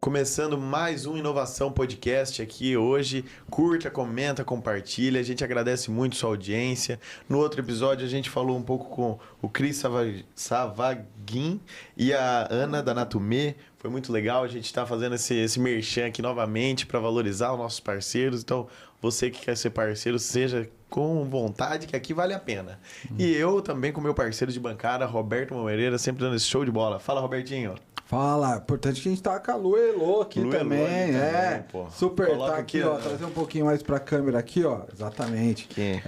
Começando mais um Inovação Podcast aqui hoje. Curta, comenta, compartilha. A gente agradece muito sua audiência. No outro episódio a gente falou um pouco com o Cris Savaguin e a Ana da Natumê. Foi muito legal. A gente está fazendo esse merchan aqui novamente para valorizar os nossos parceiros. Então, você que quer ser parceiro, seja com vontade, que aqui vale a pena. E eu também com meu parceiro de bancada, Roberto Moreira, sempre dando esse show de bola. Fala, Robertinho. Fala, importante que a gente tá com a Lu Elô aqui também, pô. Super, Coloca tá aqui, ó, trazer um pouquinho mais pra câmera aqui, ó, exatamente. Aqui.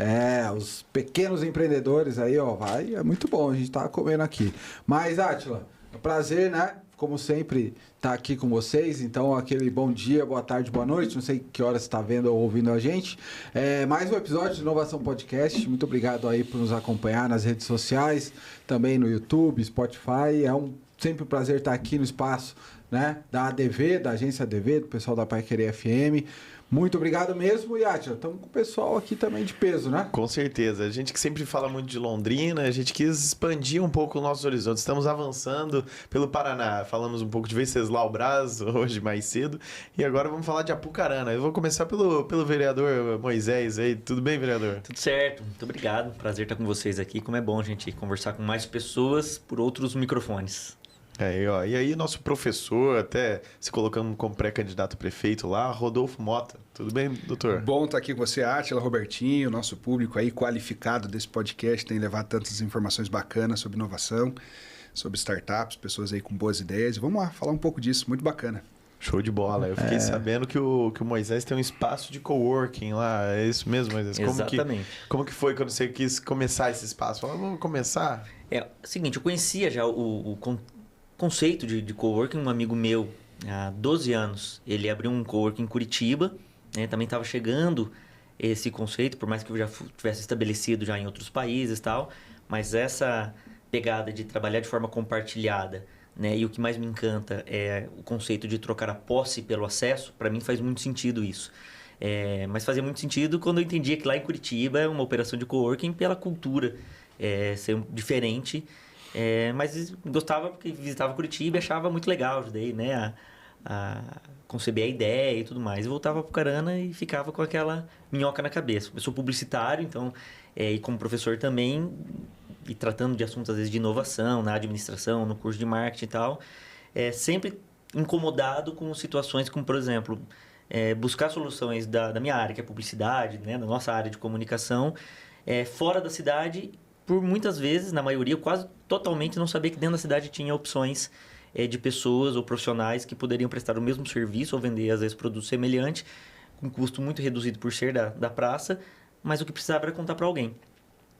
Os pequenos empreendedores aí, ó, é muito bom, a gente tá comendo aqui. Mas, Átila, é um prazer, né, como sempre, tá aqui com vocês, então aquele bom dia, boa tarde, boa noite, não sei que horas você tá vendo ou ouvindo a gente. Mais um episódio de Inovação Podcast, muito obrigado aí por nos acompanhar nas redes sociais, também no YouTube, Spotify, sempre um prazer estar aqui no espaço, né, da ADV, da agência ADV, do pessoal da Pai Querer FM. Muito obrigado mesmo, e Átila, estamos com o pessoal aqui também de peso, né? Com certeza. A gente que sempre fala muito de Londrina, a gente quis expandir um pouco os nossos horizontes. Estamos avançando pelo Paraná. Falamos um pouco de Venceslau Braz hoje mais cedo. E agora vamos falar de Apucarana. Eu vou começar pelo vereador Moisés aí. Tudo bem, vereador? Tudo certo. Muito obrigado. Prazer estar com vocês aqui. Como é bom a gente conversar com mais pessoas por outros microfones. E aí nosso professor, até se colocando como pré-candidato a prefeito lá, Rodolfo Mota. Tudo bem, doutor? Bom estar aqui com você, Átila, Robertinho, nosso público aí qualificado desse podcast, tem levado tantas informações bacanas sobre inovação, sobre startups, pessoas aí com boas ideias. Vamos lá, falar um pouco disso, muito bacana. Show de bola. Eu fiquei sabendo que o Moisés tem um espaço de coworking lá. É isso mesmo, Moisés? Exatamente. Como que foi quando você quis começar esse espaço? Falou, vamos começar? É o seguinte, eu conhecia já o conceito de coworking. Um amigo meu, há 12 anos, ele abriu um coworking em Curitiba, né? Também estava chegando esse conceito, por mais que eu já tivesse estabelecido já em outros países e tal, mas essa pegada de trabalhar de forma compartilhada, né? E o que mais me encanta é o conceito de trocar a posse pelo acesso. Para mim faz muito sentido isso. Mas fazia muito sentido quando eu entendia que lá em Curitiba é uma operação de coworking pela cultura ser diferente. Mas gostava porque visitava Curitiba e achava muito legal, ajudei, né, a conceber a ideia e tudo mais. Eu voltava para Apucarana e ficava com aquela minhoca na cabeça. Eu sou publicitário, então, e como professor também, e tratando de assuntos às vezes de inovação, na administração, no curso de marketing e tal, sempre incomodado com situações como, por exemplo, buscar soluções da minha área, que é publicidade, né, da nossa área de comunicação, fora da cidade. Por muitas vezes, na maioria, quase totalmente não sabia que dentro da cidade tinha opções de pessoas ou profissionais que poderiam prestar o mesmo serviço ou vender, às vezes, produto semelhante, com custo muito reduzido por ser da praça, mas o que precisava era contar para alguém.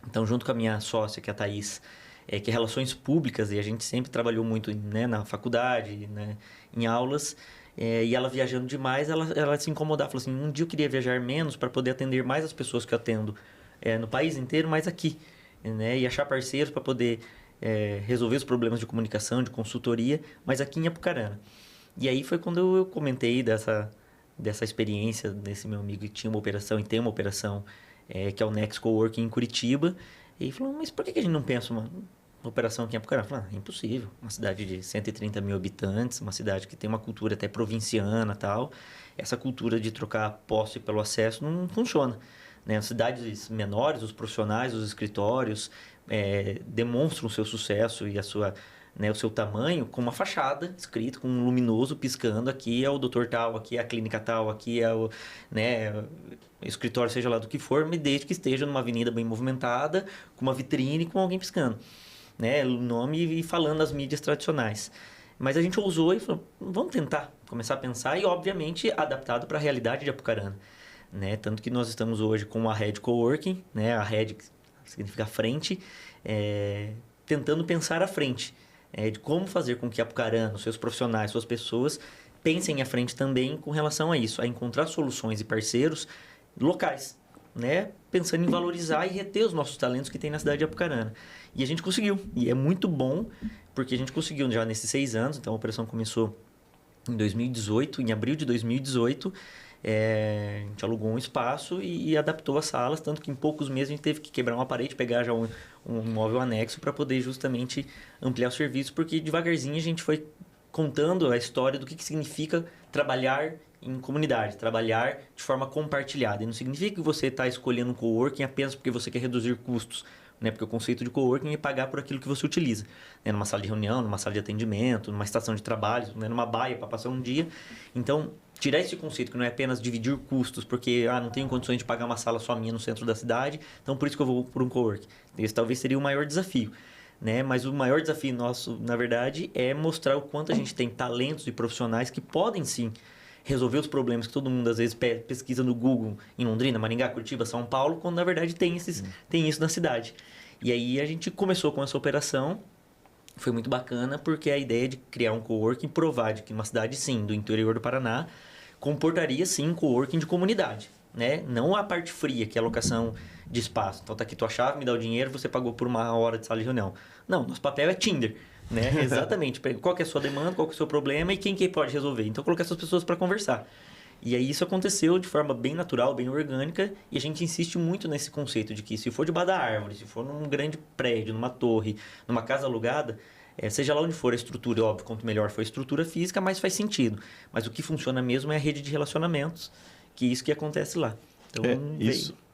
Então, junto com a minha sócia, que é a Thaís, que é Relações Públicas, e a gente sempre trabalhou muito, né, na faculdade, né, em aulas, e ela viajando demais, ela se incomodava, falou assim, um dia eu queria viajar menos para poder atender mais as pessoas que eu atendo no país inteiro, mas aqui. Né, e achar parceiros para poder resolver os problemas de comunicação, de consultoria, mas aqui em Apucarana. E aí foi quando eu comentei dessa experiência desse meu amigo que tinha uma operação e tem uma operação que é o Next Coworking em Curitiba. E ele falou, mas por que a gente não pensa uma operação aqui em Apucarana? Eu falei, é impossível. Uma cidade de 130 mil habitantes, uma cidade que tem uma cultura até provinciana e tal. Essa cultura de trocar posse pelo acesso não funciona. Né, as cidades menores, os profissionais, os escritórios demonstram o seu sucesso e o seu tamanho com uma fachada escrita, com um luminoso piscando. Aqui é o doutor tal, aqui é a clínica tal, aqui é o escritório, seja lá do que for, mas desde que esteja numa avenida bem movimentada, com uma vitrine, com alguém piscando. Né, o nome e falando nas mídias tradicionais. Mas a gente ousou e falou, vamos tentar começar a pensar e, obviamente, adaptado para a realidade de Apucarana. Né? Tanto que nós estamos hoje com a Red Coworking, né? A Red significa frente, tentando pensar à frente, de como fazer com que Apucarana, seus profissionais, suas pessoas, pensem à frente também com relação a isso, a encontrar soluções e parceiros locais, né? Pensando em valorizar e reter os nossos talentos que tem na cidade de Apucarana. E a gente conseguiu, e é muito bom, porque a gente conseguiu já nesses 6 anos, então a operação começou em 2018, em abril de 2018, a gente alugou um espaço e adaptou as salas, tanto que em poucos meses a gente teve que quebrar uma parede, pegar já um imóvel anexo para poder justamente ampliar o serviço, porque devagarzinho a gente foi contando a história do que significa trabalhar em comunidade, trabalhar de forma compartilhada. E não significa que você está escolhendo um coworking apenas porque você quer reduzir custos, né? Porque o conceito de coworking é pagar por aquilo que você utiliza, né? Numa sala de reunião, numa sala de atendimento, numa estação de trabalho, né? Numa baia para passar um dia. Então, tirar esse conceito que não é apenas dividir custos, porque não tenho condições de pagar uma sala só minha no centro da cidade, então por isso que eu vou por um coworking. Esse talvez seria o maior desafio, né? Mas o maior desafio nosso, na verdade, é mostrar o quanto a gente tem talentos e profissionais que podem sim resolver os problemas que todo mundo às vezes pesquisa no Google em Londrina, Maringá, Curitiba, São Paulo, quando na verdade tem isso na cidade. E aí a gente começou com essa operação, foi muito bacana porque a ideia de criar um coworking provar de que uma cidade sim, do interior do Paraná, comportaria sim um coworking de comunidade, né? Não a parte fria, que é a alocação de espaço. Então tá aqui tua chave, me dá o dinheiro, você pagou por uma hora de sala de reunião. Não, nosso papel é Tinder. Né? Exatamente. Qual que é a sua demanda, qual que é o seu problema e quem que pode resolver. Então, colocar essas pessoas para conversar. E aí isso aconteceu de forma bem natural, bem orgânica, e a gente insiste muito nesse conceito de que se for debaixo da árvore, se for num grande prédio, numa torre, numa casa alugada, seja lá onde for a estrutura, óbvio, quanto melhor for a estrutura física, mais faz sentido. Mas o que funciona mesmo é a rede de relacionamentos, que é isso que acontece lá. Então,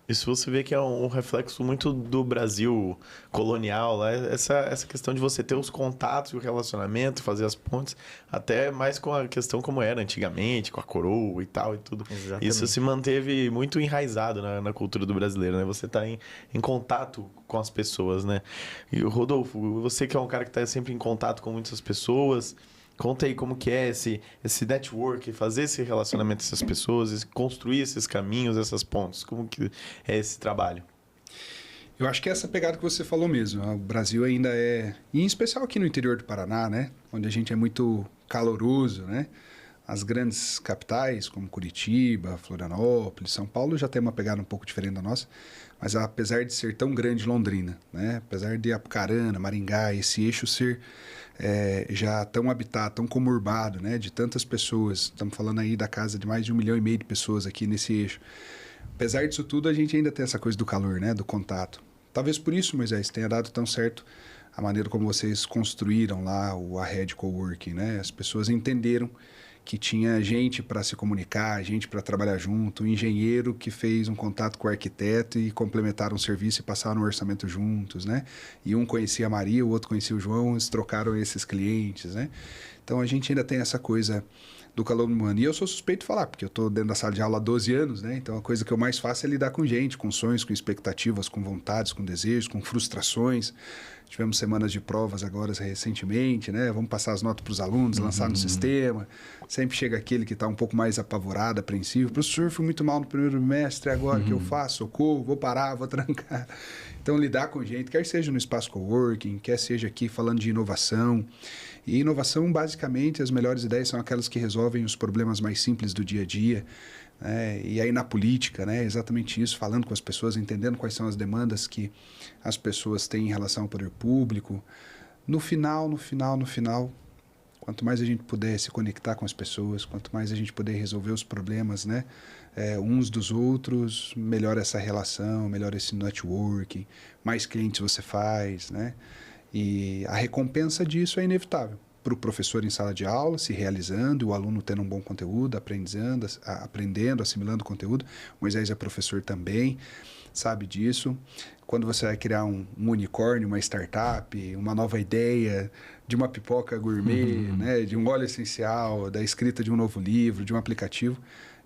Isso você vê que é um reflexo muito do Brasil colonial, né? Essa questão de você ter os contatos e o relacionamento, fazer as pontes, até mais com a questão como era antigamente, com a coroa e tal e tudo. Exatamente. Isso se manteve muito enraizado na cultura do brasileiro, né? Você está em contato com as pessoas, né? E o Rodolfo, você que é um cara que está sempre em contato com muitas pessoas, conta aí como que é esse network, fazer esse relacionamento com essas pessoas, construir esses caminhos, essas pontes. Como que é esse trabalho? Eu acho que é essa pegada que você falou mesmo. O Brasil ainda é... E em especial aqui no interior do Paraná, né? Onde a gente é muito caloroso, né? As grandes capitais, como Curitiba, Florianópolis, São Paulo, já tem uma pegada um pouco diferente da nossa. Mas apesar de ser tão grande Londrina, né? Apesar de Apucarana, Maringá, esse eixo ser... já tão habitado, tão conurbado, né? De tantas pessoas. Estamos falando aí da casa de mais de 1,5 milhão de pessoas aqui nesse eixo. Apesar disso tudo, a gente ainda tem essa coisa do calor, né? Do contato. Talvez por isso, Moisés, tenha dado tão certo a maneira como vocês construíram lá a Rede Coworking, né? As pessoas entenderam que tinha gente para se comunicar, gente para trabalhar junto, um engenheiro que fez um contato com o arquiteto e complementaram o serviço e passaram o orçamento juntos, né? E um conhecia a Maria, o outro conhecia o João, eles trocaram esses clientes, né? Então a gente ainda tem essa coisa do calor humano. E eu sou suspeito de falar, porque eu estou dentro da sala de aula há 12 anos, né? Então a coisa que eu mais faço é lidar com gente, com sonhos, com expectativas, com vontades, com desejos, com frustrações. Tivemos semanas de provas agora recentemente, né? Vamos passar as notas para os alunos, lançar no sistema. Sempre chega aquele que está um pouco mais apavorado, apreensivo. Professor, fui muito mal no primeiro bimestre, agora o que eu faço? Socorro, vou parar, vou trancar. Então, lidar com gente, quer seja no espaço coworking, quer seja aqui falando de inovação. E inovação, basicamente, as melhores ideias são aquelas que resolvem os problemas mais simples do dia a dia. E aí na política, né, exatamente isso, falando com as pessoas, entendendo quais são as demandas que as pessoas têm em relação ao poder público. No final, quanto mais a gente puder se conectar com as pessoas, quanto mais a gente puder resolver os problemas, né, uns dos outros, melhor essa relação, melhor esse networking, mais clientes você faz, né? E a recompensa disso é inevitável. Para o professor em sala de aula, se realizando, o aluno tendo um bom conteúdo, aprendendo, assimilando o conteúdo. Moisés é professor também, sabe disso. Quando você vai criar um unicórnio, uma startup, uma nova ideia de uma pipoca gourmet, né, de um óleo essencial, da escrita de um novo livro, de um aplicativo,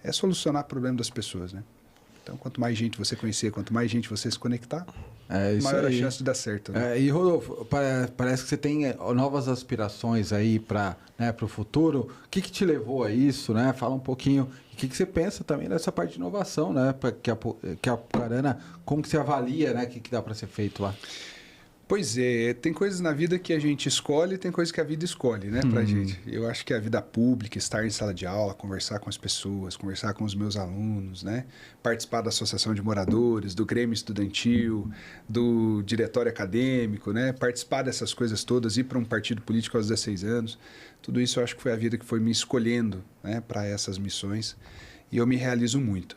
é solucionar o problema das pessoas, né? Então, quanto mais gente você conhecer, quanto mais gente você se conectar, maior a chance de dar certo. Né? E, Rodolfo, parece que você tem novas aspirações aí para o futuro. O que te levou a isso? Né? Fala um pouquinho. O que você pensa também dessa parte de inovação, né? Que a Apucarana, como que você avalia, né? O que dá para ser feito lá? Pois é, tem coisas na vida que a gente escolhe e tem coisas que a vida escolhe, né, pra gente. Eu acho que a vida pública, estar em sala de aula, conversar com as pessoas, conversar com os meus alunos, né, participar da associação de moradores, do grêmio estudantil, do diretório acadêmico, né, participar dessas coisas todas, ir para um partido político aos 16 anos, tudo isso eu acho que foi a vida que foi me escolhendo, né, para essas missões e eu me realizo muito.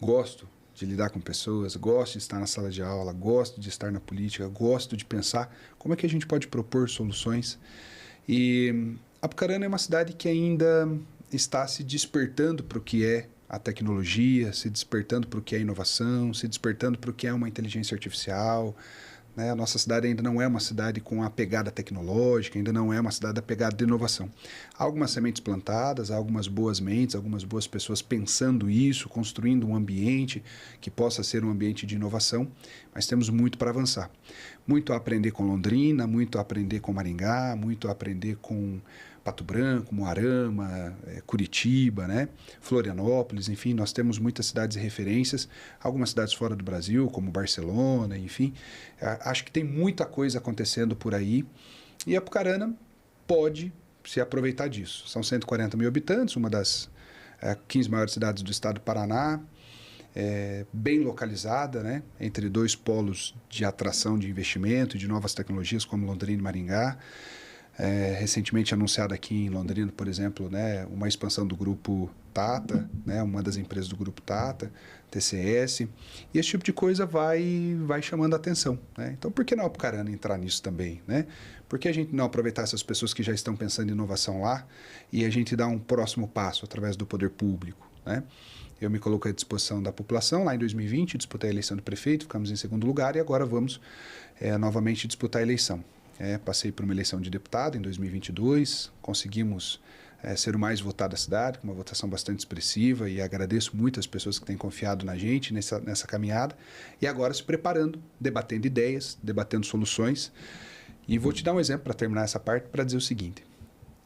Gosto de lidar com pessoas, gosto de estar na sala de aula, gosto de estar na política, gosto de pensar como é que a gente pode propor soluções. E Apucarana é uma cidade que ainda está se despertando para o que é a tecnologia, se despertando para o que é inovação, se despertando para o que é uma inteligência artificial. Né? A nossa cidade ainda não é uma cidade com a pegada tecnológica, ainda não é uma cidade da pegada de inovação. Há algumas sementes plantadas, há algumas boas mentes, algumas boas pessoas pensando isso, construindo um ambiente que possa ser um ambiente de inovação, mas temos muito para avançar. Muito a aprender com Londrina, muito a aprender com Maringá, muito a aprender com Pato Branco, Moarama, Curitiba, né? Florianópolis, enfim, nós temos muitas cidades e referências, algumas cidades fora do Brasil, como Barcelona, enfim. Acho que tem muita coisa acontecendo por aí e Apucarana pode se aproveitar disso. São 140 mil habitantes, uma das 15 maiores cidades do estado do Paraná, bem localizada, né? Entre dois polos de atração de investimento, de novas tecnologias como Londrina e Maringá. Recentemente anunciado aqui em Londrina, por exemplo, né, uma expansão do grupo Tata, né, uma das empresas do grupo Tata, TCS, e esse tipo de coisa vai chamando a atenção. Né? Então, por que não a Apucarana entrar nisso também? Né? Por que a gente não aproveitar essas pessoas que já estão pensando em inovação lá e a gente dar um próximo passo através do poder público? Né? Eu me coloquei à disposição da população lá em 2020, disputei a eleição do prefeito, ficamos em segundo lugar e agora vamos novamente disputar a eleição. Passei por uma eleição de deputado em 2022, conseguimos ser o mais votado da cidade, com uma votação bastante expressiva, e agradeço muito as pessoas que têm confiado na gente nessa caminhada, e agora se preparando, debatendo ideias, debatendo soluções. E vou te dar um exemplo para terminar essa parte, para dizer o seguinte: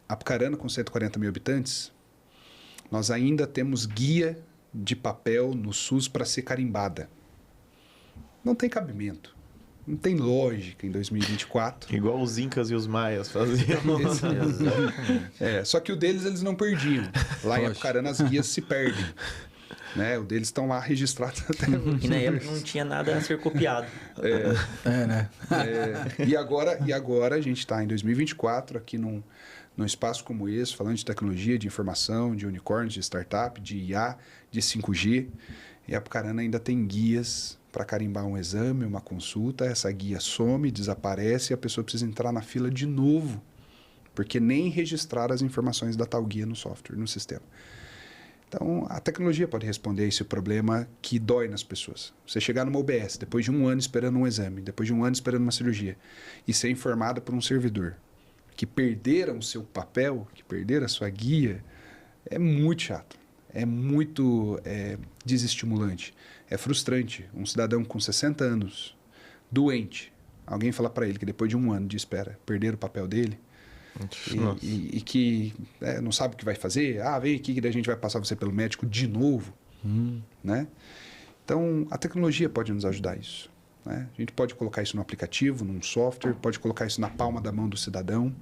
Apucarana, com 140 mil habitantes, nós ainda temos guia de papel no SUS para ser carimbada. Não tem cabimento. Não tem lógica em 2024. Igual os incas e os maias faziam. Só que o deles eles não perdiam. Lá em Apucarana as guias se perdem. Né? O deles estão lá registrados até hoje. E na época não tinha nada a ser copiado. Né? E agora a gente está em 2024 aqui num espaço como esse, falando de tecnologia, de informação, de unicórnios, de startup, de IA, de 5G. E a Apucarana ainda tem guias para carimbar um exame, uma consulta. Essa guia some, desaparece e a pessoa precisa entrar na fila de novo, porque nem registrar as informações da tal guia no software, no sistema. Então, a tecnologia pode responder a esse problema que dói nas pessoas. Você chegar numa UBS, depois de um ano esperando um exame, depois de um ano esperando uma cirurgia, e ser informado por um servidor que perderam o seu papel, que perderam a sua guia, é muito chato. É muito desestimulante. É frustrante. Um cidadão com 60 anos, doente, alguém falar para ele que depois de um ano de espera, perder o papel dele e que não sabe o que vai fazer. Vem aqui que a gente vai passar você pelo médico de novo. Né? Então, a tecnologia pode nos ajudar a isso. Né? A gente pode colocar isso no aplicativo, num software, pode colocar isso na palma da mão do cidadão.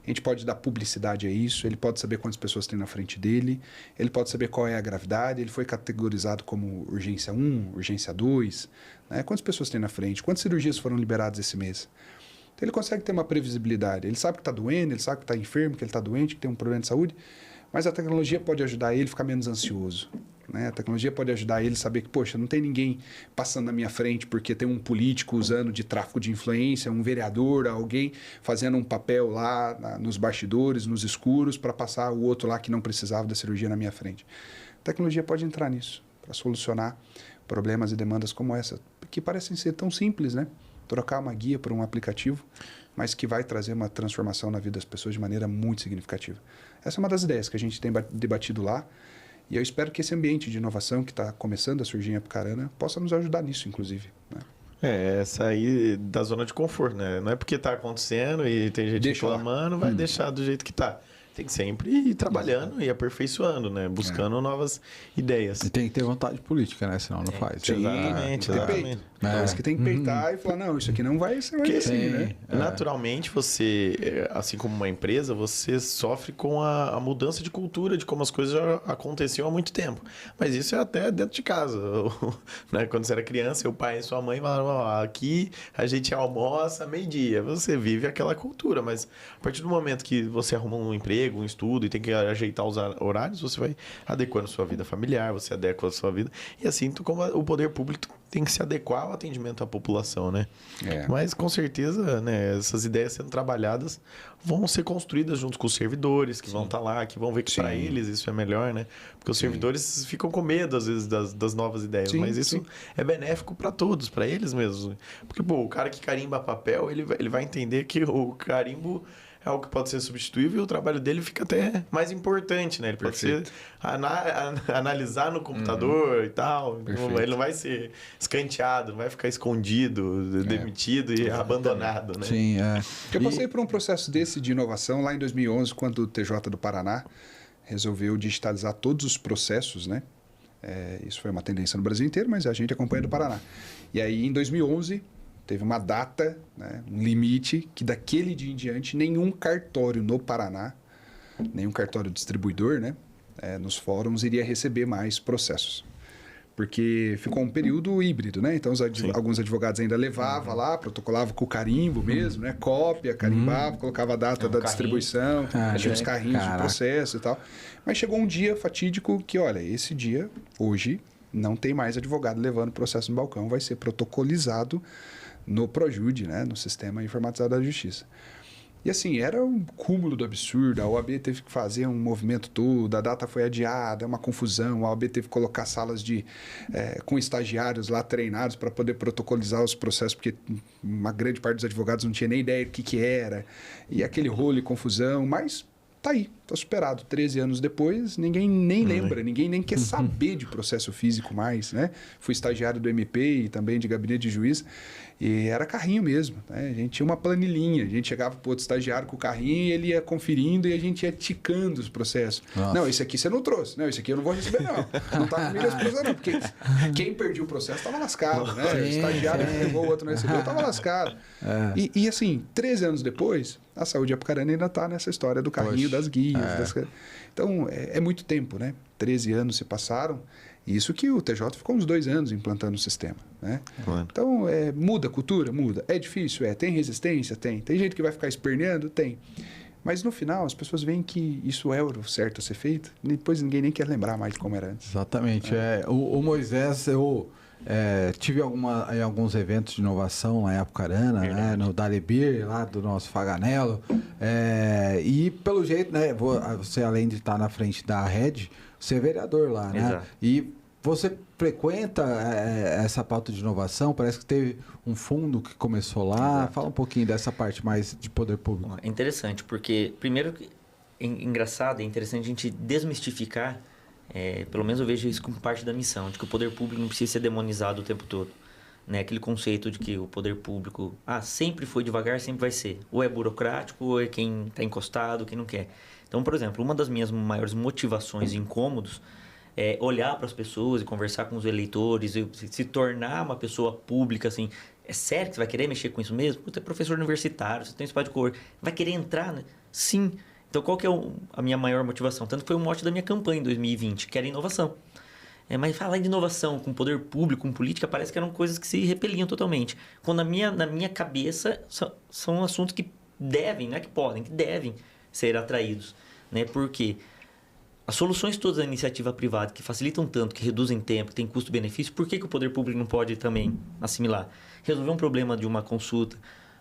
A gente pode dar publicidade a isso, ele pode saber quantas pessoas tem na frente dele, ele pode saber qual é a gravidade, ele foi categorizado como urgência 1, urgência 2, né? Quantas pessoas tem na frente, quantas cirurgias foram liberadas esse mês. Então ele consegue ter uma previsibilidade, ele sabe que está doendo, ele sabe que está enfermo, que ele está doente, que tem um problema de saúde, mas a tecnologia pode ajudar ele a ficar menos ansioso. Né? A tecnologia pode ajudar ele a saber que, poxa, não tem ninguém passando na minha frente porque tem um político usando de tráfico de influência, um vereador, alguém fazendo um papel lá nos bastidores, nos escuros, para passar o outro lá que não precisava da cirurgia na minha frente. A tecnologia pode entrar nisso, para solucionar problemas e demandas como essa, que parecem ser tão simples, né? Trocar uma guia por um aplicativo, mas que vai trazer uma transformação na vida das pessoas de maneira muito significativa. Essa é uma das ideias que a gente tem debatido lá, e eu espero que esse ambiente de inovação que está começando a surgir em Apucarana possa nos ajudar nisso, inclusive. Né? Sair da zona de conforto, né? Não é porque está acontecendo e tem gente reclamando, vai deixar do jeito que está. Tem que sempre ir trabalhando e aperfeiçoando, né? Buscando novas ideias. E tem que ter vontade política, né? Senão não faz. Exatamente. Então, isso que tem que peitar e falar, não, isso aqui não vai ser mais assim, né? Naturalmente, você, assim como uma empresa, você sofre com a mudança de cultura, de como as coisas já aconteciam há muito tempo. Mas isso é até dentro de casa. Né? Quando você era criança, seu pai e sua mãe falavam, aqui a gente almoça meio-dia. Você vive aquela cultura, mas a partir do momento que você arruma um emprego, um estudo e tem que ajeitar os horários, você vai adequando a sua vida familiar, você adequa a sua vida. E assim como o poder público tem que se adequar ao atendimento à população, né? É. Mas com certeza, né, essas ideias sendo trabalhadas vão ser construídas junto com os servidores que vão estar lá, que vão ver que para Sim. eles isso é melhor, né? Porque os servidores ficam com medo às vezes das novas ideias, Sim, mas isso sim. é benéfico para todos, para eles mesmos. Porque pô, o cara que carimba papel, ele vai entender que o carimbo é algo que pode ser substituível e o trabalho dele fica até mais importante, né? Ele pode ser Perfeito. analisar no computador e tal. Perfeito. Ele não vai ser escanteado, não vai ficar escondido, demitido e abandonado, né? Sim, é. Eu passei por um processo desse de inovação lá em 2011, quando o TJ do Paraná resolveu digitalizar todos os processos, né? Isso foi uma tendência no Brasil inteiro, mas a gente acompanha do Paraná. E aí, em 2011, teve uma data, né, um limite, que daquele dia em diante, nenhum cartório no Paraná, nenhum cartório distribuidor, né, nos fóruns, iria receber mais processos. Porque ficou um período híbrido, né? Então, alguns advogados ainda levavam lá, protocolavam com o carimbo mesmo, né? Cópia, carimbava, colocava a data da distribuição, tinha os carrinhos de processo e tal. Mas chegou um dia fatídico que, olha, esse dia, hoje, não tem mais advogado levando processo no balcão, vai ser protocolizado no Projude, né? No Sistema Informatizado da Justiça. E assim, era um cúmulo do absurdo, a OAB teve que fazer um movimento todo, a data foi adiada, é uma confusão, a OAB teve que colocar salas com estagiários lá treinados para poder protocolizar os processos, porque uma grande parte dos advogados não tinha nem ideia do que era, e aquele rolo e confusão, mas tá aí, tá superado. 13 anos depois, ninguém nem lembra, ninguém nem quer saber de processo físico mais, né? Fui estagiário do MP e também de gabinete de juiz, e era carrinho mesmo, né? A gente tinha uma planilhinha, a gente chegava pro outro estagiário com o carrinho e ele ia conferindo e a gente ia ticando os processos. Nossa. Não, esse aqui você não trouxe, não, esse aqui eu não vou receber não, não tá comigo esse processo não, porque quem perdia o processo estava lascado, né? O estagiário que pegou, o outro não recebeu, estava lascado. E assim, 13 anos depois, a Saúde Apucarana ainda está nessa história do carrinho, das guias. Então, é muito tempo, né? 13 anos se passaram. Isso que o TJ ficou uns 2 anos implantando o sistema, né? Claro. Então, muda a cultura? Muda. É difícil? Tem resistência? Tem. Tem gente que vai ficar esperneando? Tem. Mas no final, as pessoas veem que isso é o certo a ser feito. Depois ninguém nem quer lembrar mais de como era antes. Exatamente. O Moisés, eu tive em alguns eventos de inovação na Apucarana, né, no Dalibir, lá do nosso Faganello. E pelo jeito, né, você além de estar na frente da rede, você é vereador lá, né? Exato. E você frequenta essa pauta de inovação? Parece que teve um fundo que começou lá. Exato. Fala um pouquinho dessa parte mais de poder público. É interessante, porque primeiro, engraçado, é interessante a gente desmistificar, pelo menos eu vejo isso como parte da missão, de que o poder público não precisa ser demonizado o tempo todo. Né? Aquele conceito de que o poder público sempre foi devagar, sempre vai ser. Ou é burocrático, ou é quem está encostado, quem não quer. Então, por exemplo, uma das minhas maiores motivações e incômodos é olhar para as pessoas e conversar com os eleitores, e se tornar uma pessoa pública, assim. É sério que você vai querer mexer com isso mesmo? Você é professor universitário, você tem espaço de cor. Vai querer entrar, né? Sim. Então, qual que é a minha maior motivação? Tanto que foi o mote da minha campanha em 2020, que era inovação. Mas falar de inovação com poder público, com política, parece que eram coisas que se repeliam totalmente. Quando na minha cabeça são assuntos que devem, não é que podem, que devem ser atraídos. Né? Porque as soluções todas da iniciativa privada, que facilitam tanto, que reduzem tempo, que tem custo-benefício, por que o poder público não pode também assimilar? Resolver um problema de uma consulta.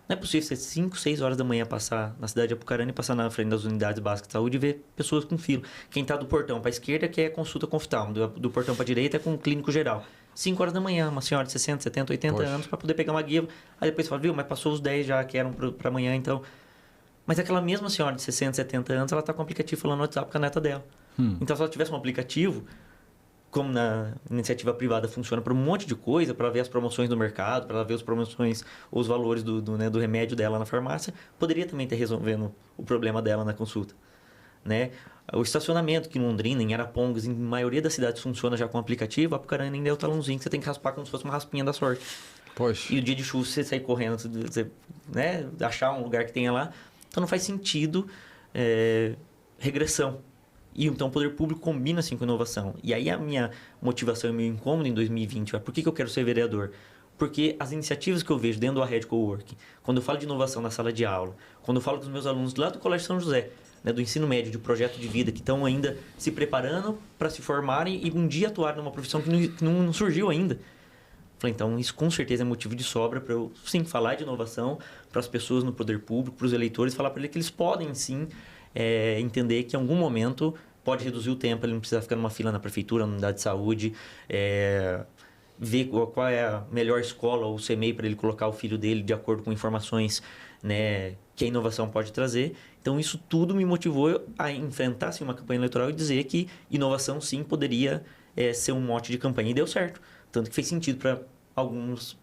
Não é possível ser 5, 6 horas da manhã passar na cidade de Apucarana e passar na frente das unidades básicas de saúde e ver pessoas com fila. Quem está do portão para a esquerda quer consulta com oftalmo, do portão para a direita é com clínico geral. 5 horas da manhã, uma senhora de 60, 70, 80 anos para poder pegar uma guia. Aí depois você fala, viu, mas passou os 10 já que eram para amanhã, então... Mas aquela mesma senhora de 60, 70 anos, ela está com o aplicativo falando no WhatsApp com a neta dela. Então, se ela tivesse um aplicativo, como na iniciativa privada funciona para um monte de coisa, para ver as promoções do mercado, para ver as promoções ou os valores do remédio dela na farmácia, poderia também estar resolvendo o problema dela na consulta. Né? O estacionamento, que em Londrina, em Arapongas, em maioria das cidades funciona já com aplicativo, a Apucarana ainda é o talãozinho que você tem que raspar como se fosse uma raspinha da sorte. Poxa. E o dia de chuva, você sair correndo, você, né, achar um lugar que tenha lá. Então, não faz sentido regressão. E então o poder público combina assim com inovação. E aí a minha motivação e meu incômodo em 2020 por que eu quero ser vereador? Porque as iniciativas que eu vejo dentro do Arred Coworking, quando eu falo de inovação na sala de aula, quando eu falo com os meus alunos lá do Colégio São José, né, do ensino médio, de projeto de vida, que estão ainda se preparando para se formarem e um dia atuar numa profissão que não surgiu ainda. Falei, então isso com certeza é motivo de sobra para eu, sim, falar de inovação para as pessoas no poder público, para os eleitores, falar para eles que eles podem, sim, entender que em algum momento pode reduzir o tempo, ele não precisa ficar numa fila na prefeitura, na unidade de saúde, ver qual é a melhor escola ou CMEI para ele colocar o filho dele de acordo com informações, né, que a inovação pode trazer. Então, isso tudo me motivou a enfrentar assim, uma campanha eleitoral e dizer que inovação, sim, poderia ser um mote de campanha. E deu certo. Tanto que fez sentido para alguns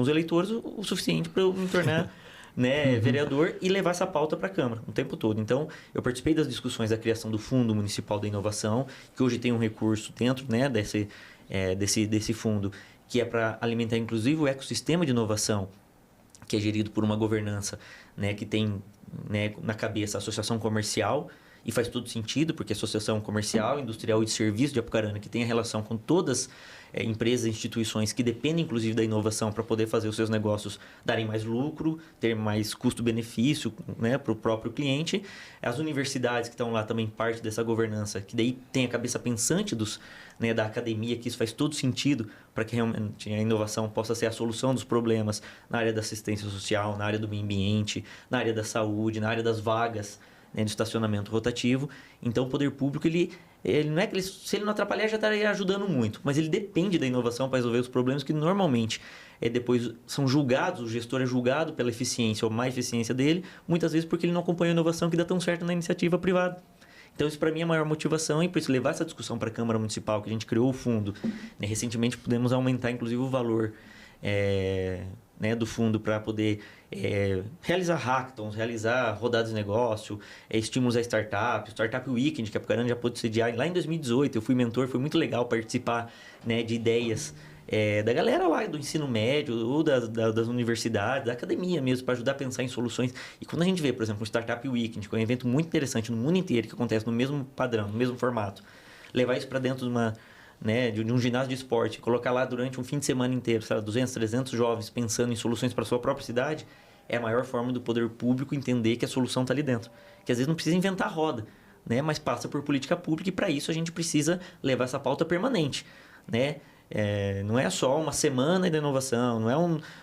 eleitores o suficiente para eu me tornar né, vereador e levar essa pauta para a Câmara o tempo todo. Então, eu participei das discussões da criação do Fundo Municipal da Inovação, que hoje tem um recurso dentro né, desse fundo, que é para alimentar, inclusive, o ecossistema de inovação, que é gerido por uma governança né, que tem né, na cabeça a associação comercial, e faz todo sentido, porque a associação comercial, industrial e de serviço de Apucarana, que tem a relação com todas empresas e instituições que dependem, inclusive, da inovação para poder fazer os seus negócios darem mais lucro, ter mais custo-benefício né, para o próprio cliente. As universidades que estão lá também parte dessa governança, que daí tem a cabeça pensante né, da academia, que isso faz todo sentido para que realmente a inovação possa ser a solução dos problemas na área da assistência social, na área do meio ambiente, na área da saúde, na área das vagas, né, do estacionamento rotativo. Então, o poder público, ele não é que se ele não atrapalhar, já estaria ajudando muito, mas ele depende da inovação para resolver os problemas que normalmente depois são julgados, o gestor é julgado pela eficiência ou má eficiência dele, muitas vezes porque ele não acompanha a inovação que dá tão certo na iniciativa privada. Então, isso para mim é a maior motivação e por isso levar essa discussão para a Câmara Municipal, que a gente criou o fundo. Né, recentemente pudemos aumentar, inclusive, o valor né, do fundo para poder realizar hackathons, realizar rodadas de negócio, estímulos a startups, Startup Weekend, que a Apucarana já pôde sediar lá em 2018. Eu fui mentor, foi muito legal participar né, de ideias da galera lá do ensino médio ou das universidades, da academia mesmo, para ajudar a pensar em soluções. E quando a gente vê, por exemplo, o Startup Weekend, que é um evento muito interessante no mundo inteiro, que acontece no mesmo padrão, no mesmo formato, levar isso para dentro de um ginásio de esporte, colocar lá durante um fim de semana inteiro, sabe, 200, 300 jovens pensando em soluções para a sua própria cidade, é a maior forma do poder público entender que a solução está ali dentro. Que às vezes não precisa inventar a roda, né, mas passa por política pública e para isso a gente precisa levar essa pauta permanente. Né? Não é só uma semana de inovação, não é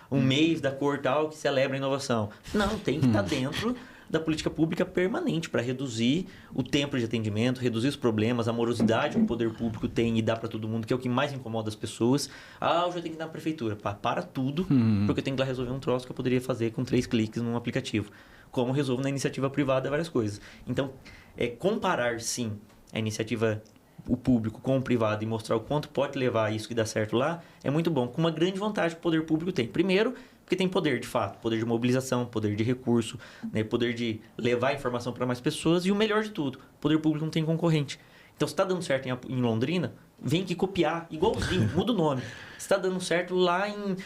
um mês da cor tal que celebra a inovação. Não, tem que estar dentro da política pública permanente para reduzir o tempo de atendimento, reduzir os problemas, a morosidade que o poder público tem e dá para todo mundo, que é o que mais incomoda as pessoas. Hoje eu tenho que ir na prefeitura. Para tudo, porque eu tenho que ir lá resolver um troço que eu poderia fazer com 3 cliques num aplicativo. Como resolvo na iniciativa privada várias coisas. Então, comparar, sim, a iniciativa o público com o privado e mostrar o quanto pode levar isso que dá certo lá, é muito bom. Com uma grande vantagem que o poder público tem. Primeiro, porque tem poder, de fato. Poder de mobilização, poder de recurso, né? Poder de levar a informação para mais pessoas. E o melhor de tudo, o poder público não tem concorrente. Então, se está dando certo em Londrina, vem aqui copiar, igualzinho, muda o nome. Se está dando certo lá em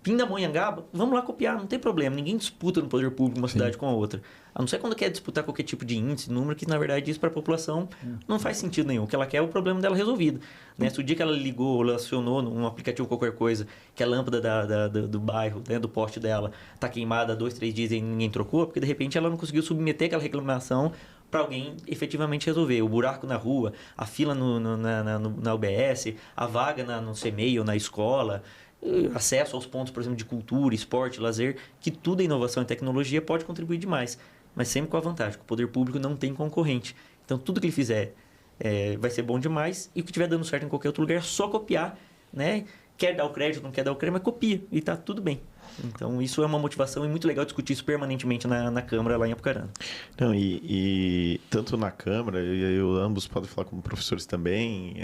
Pindamonhangaba, vamos lá copiar, não tem problema. Ninguém disputa no poder público uma cidade com a outra. A não ser quando quer disputar qualquer tipo de índice, número, que na verdade isso para a população não faz sentido nenhum. O que ela quer é o problema dela resolvido. Né? Se o dia que ela ligou ou acionou num aplicativo qualquer coisa, que a lâmpada do bairro, né, do poste dela, está queimada há 2, 3 dias e ninguém trocou, porque de repente ela não conseguiu submeter aquela reclamação para alguém efetivamente resolver. O buraco na rua, a fila na UBS, a vaga no CMEI ou na escola, acesso aos pontos, por exemplo, de cultura, esporte, lazer, que tudo é inovação e tecnologia pode contribuir demais. Mas sempre com a vantagem, que o poder público não tem concorrente. Então, tudo que ele fizer vai ser bom demais e o que estiver dando certo em qualquer outro lugar é só copiar, né? Quer dar o crédito, não quer dar o crédito, mas copia e está tudo bem. Então, isso é uma motivação e muito legal discutir isso permanentemente na Câmara lá em Apucarana. Não, e tanto na Câmara, eu ambos podem falar como professores também,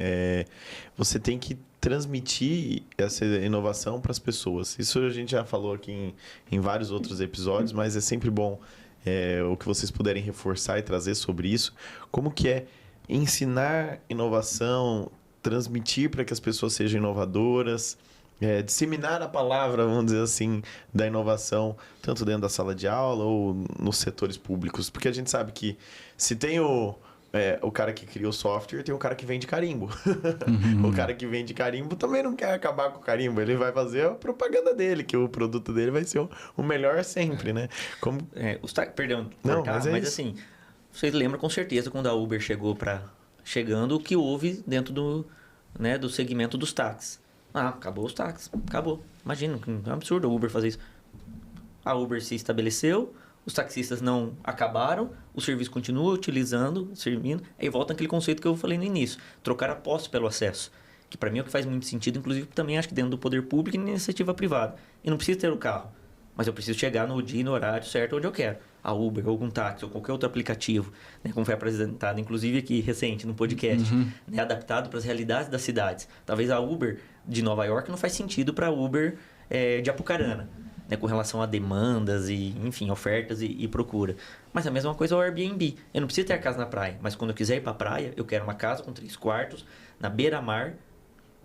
você tem que transmitir essa inovação para as pessoas. Isso a gente já falou aqui em vários outros episódios, mas é sempre bom o que vocês puderem reforçar e trazer sobre isso. Como que é ensinar inovação, transmitir para que as pessoas sejam inovadoras, disseminar a palavra, vamos dizer assim, da inovação, tanto dentro da sala de aula ou nos setores públicos. Porque a gente sabe que se tem o cara que cria o software, tem o cara que vende carimbo. O cara que vende carimbo também não quer acabar com o carimbo. Ele vai fazer a propaganda dele, que o produto dele vai ser o melhor sempre, né? Perdão, não, cortar, mas assim, vocês lembram com certeza quando a Uber chegando, o que houve dentro do segmento dos táxis. acabou os táxis, acabou. Imagina, é um absurdo o Uber fazer isso. A Uber se estabeleceu, os taxistas não acabaram, o serviço continua utilizando, servindo, aí volta aquele conceito que eu falei no início, trocar a posse pelo acesso, que para mim é o que faz muito sentido, inclusive também acho que dentro do poder público e na iniciativa privada. Eu não preciso ter o carro, mas eu preciso chegar no dia e no horário certo onde eu quero. A Uber, ou algum táxi, ou qualquer outro aplicativo, né, como foi apresentado, inclusive aqui recente no podcast, né, adaptado para as realidades das cidades. Talvez a Uber de Nova York não faz sentido para a Uber de Apucarana, né, com relação a demandas e, enfim, ofertas e procura. Mas a mesma coisa é o Airbnb. Eu não preciso ter a casa na praia, mas quando eu quiser ir para a praia, eu quero uma casa com 3 quartos, na beira-mar,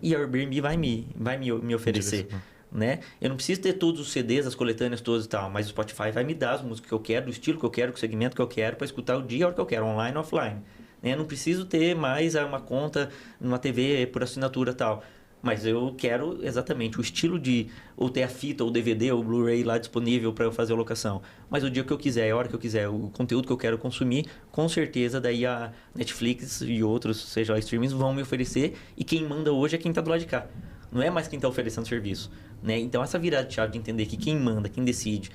e a Airbnb vai me oferecer. Né? Eu não preciso ter todos os CDs, as coletâneas todas e tal, mas o Spotify vai me dar as músicas que eu quero, do estilo que eu quero, com o segmento que eu quero, para escutar o dia e a hora que eu quero, online ou offline. Né? Eu não preciso ter mais uma conta numa TV por assinatura e tal. Mas eu quero exatamente o estilo de... Ou ter a fita, ou DVD, ou Blu-ray lá disponível para eu fazer a locação. Mas o dia que eu quiser, a hora que eu quiser, o conteúdo que eu quero consumir, com certeza daí a Netflix e outros, seja lá, streamings, vão me oferecer. E quem manda hoje é quem está do lado de cá. Não é mais quem está oferecendo serviço. Né? Então, essa virada de chave de entender que quem manda, quem decide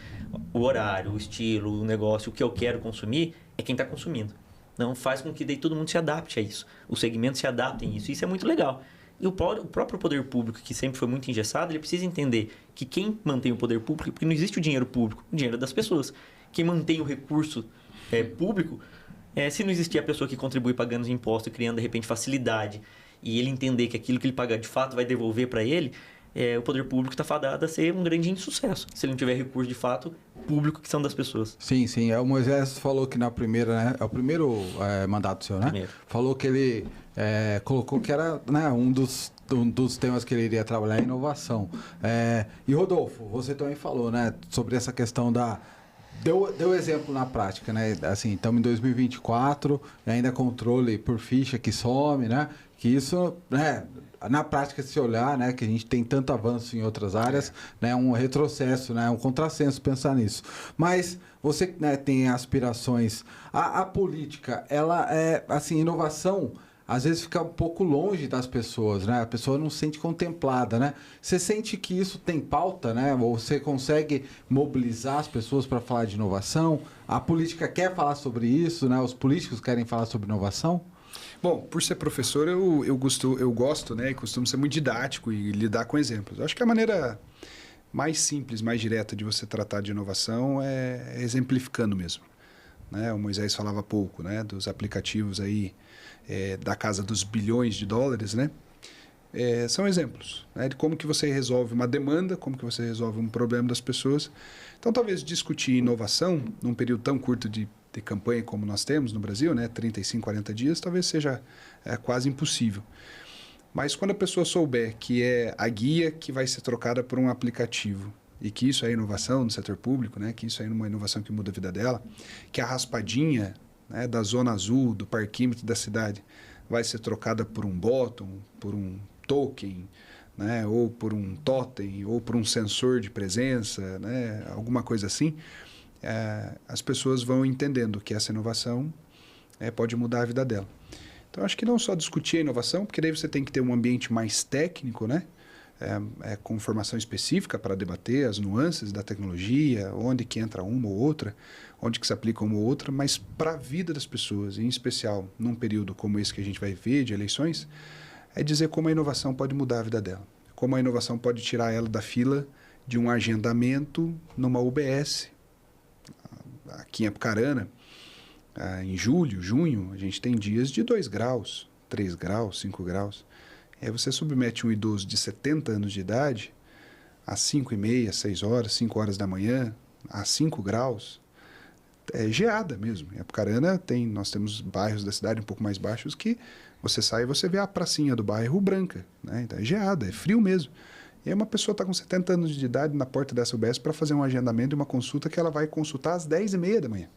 o horário, o estilo, o negócio, o que eu quero consumir, é quem está consumindo. Não faz com que daí todo mundo se adapte a isso. Os segmentos se adaptem a isso. Isso é muito legal. E o próprio poder público, que sempre foi muito engessado, ele precisa entender que quem mantém o poder público, porque não existe o dinheiro público, o dinheiro é das pessoas. Quem mantém o recurso público, se não existir a pessoa que contribui pagando os impostos e criando, de repente, facilidade, e ele entender que aquilo que ele paga de fato vai devolver para ele, o poder público está fadado a ser um grande insucesso, se ele não tiver recurso de fato público que são das pessoas. Sim, sim. O Moisés falou que na primeira, né? É o primeiro mandato seu, né? Primeiro. Falou que ele colocou que era, né, um dos temas que ele iria trabalhar é inovação. E Rodolfo, você também falou, né, sobre essa questão da... Deu exemplo na prática, né? Assim, estamos em 2024, ainda controle por ficha que some, né? Que isso, né, na prática, se olhar, né, que a gente tem tanto avanço em outras áreas, né, um retrocesso, né, um contrassenso pensar nisso. Mas você, né, tem aspirações. A política, ela assim, inovação, às vezes fica um pouco longe das pessoas, né? A pessoa não se sente contemplada, né? Você sente que isso tem pauta, né? Ou você consegue mobilizar as pessoas para falar de inovação? A política quer falar sobre isso, né? Os políticos querem falar sobre inovação? Bom, por ser professor, eu gosto, né? E costumo ser muito didático e lidar com exemplos. Eu acho que a maneira mais simples, mais direta de você tratar de inovação é exemplificando mesmo. Né? O Moisés falava há pouco, né? Dos aplicativos aí da casa dos bilhões de dólares, né? São exemplos, né? De como que você resolve uma demanda, como que você resolve um problema das pessoas. Então, talvez discutir inovação num período tão curto de campanha como nós temos no Brasil, né? 35, 40 dias, talvez seja quase impossível. Mas quando a pessoa souber que é a guia que vai ser trocada por um aplicativo e que isso é inovação no setor público, né? Que isso é uma inovação que muda a vida dela, que a raspadinha, né, da zona azul, do parquímetro da cidade, vai ser trocada por um bottom, por um token, né, ou por um totem, ou por um sensor de presença, né, alguma coisa assim, as pessoas vão entendendo que essa inovação pode mudar a vida dela. Então, acho que não só discutir a inovação, porque daí você tem que ter um ambiente mais técnico, né, com formação específica para debater as nuances da tecnologia, onde que entra uma ou outra, onde que se aplica uma ou outra, mas para a vida das pessoas, em especial num período como esse que a gente vai ver, de eleições, é dizer como a inovação pode mudar a vida dela, como a inovação pode tirar ela da fila de um agendamento numa UBS. Aqui em Apucarana, em julho, junho, a gente tem dias de 2 graus, 3 graus, 5 graus. Aí você submete um idoso de 70 anos de idade às 5h30, 6 horas, 5 horas da manhã, a 5 graus, geada mesmo. Em Apucarana nós temos bairros da cidade um pouco mais baixos que você sai e você vê a pracinha do bairro branca, né? Então é geada, é frio mesmo. E aí uma pessoa está com 70 anos de idade na porta dessa UBS para fazer um agendamento e uma consulta que ela vai consultar às 10h30 da manhã.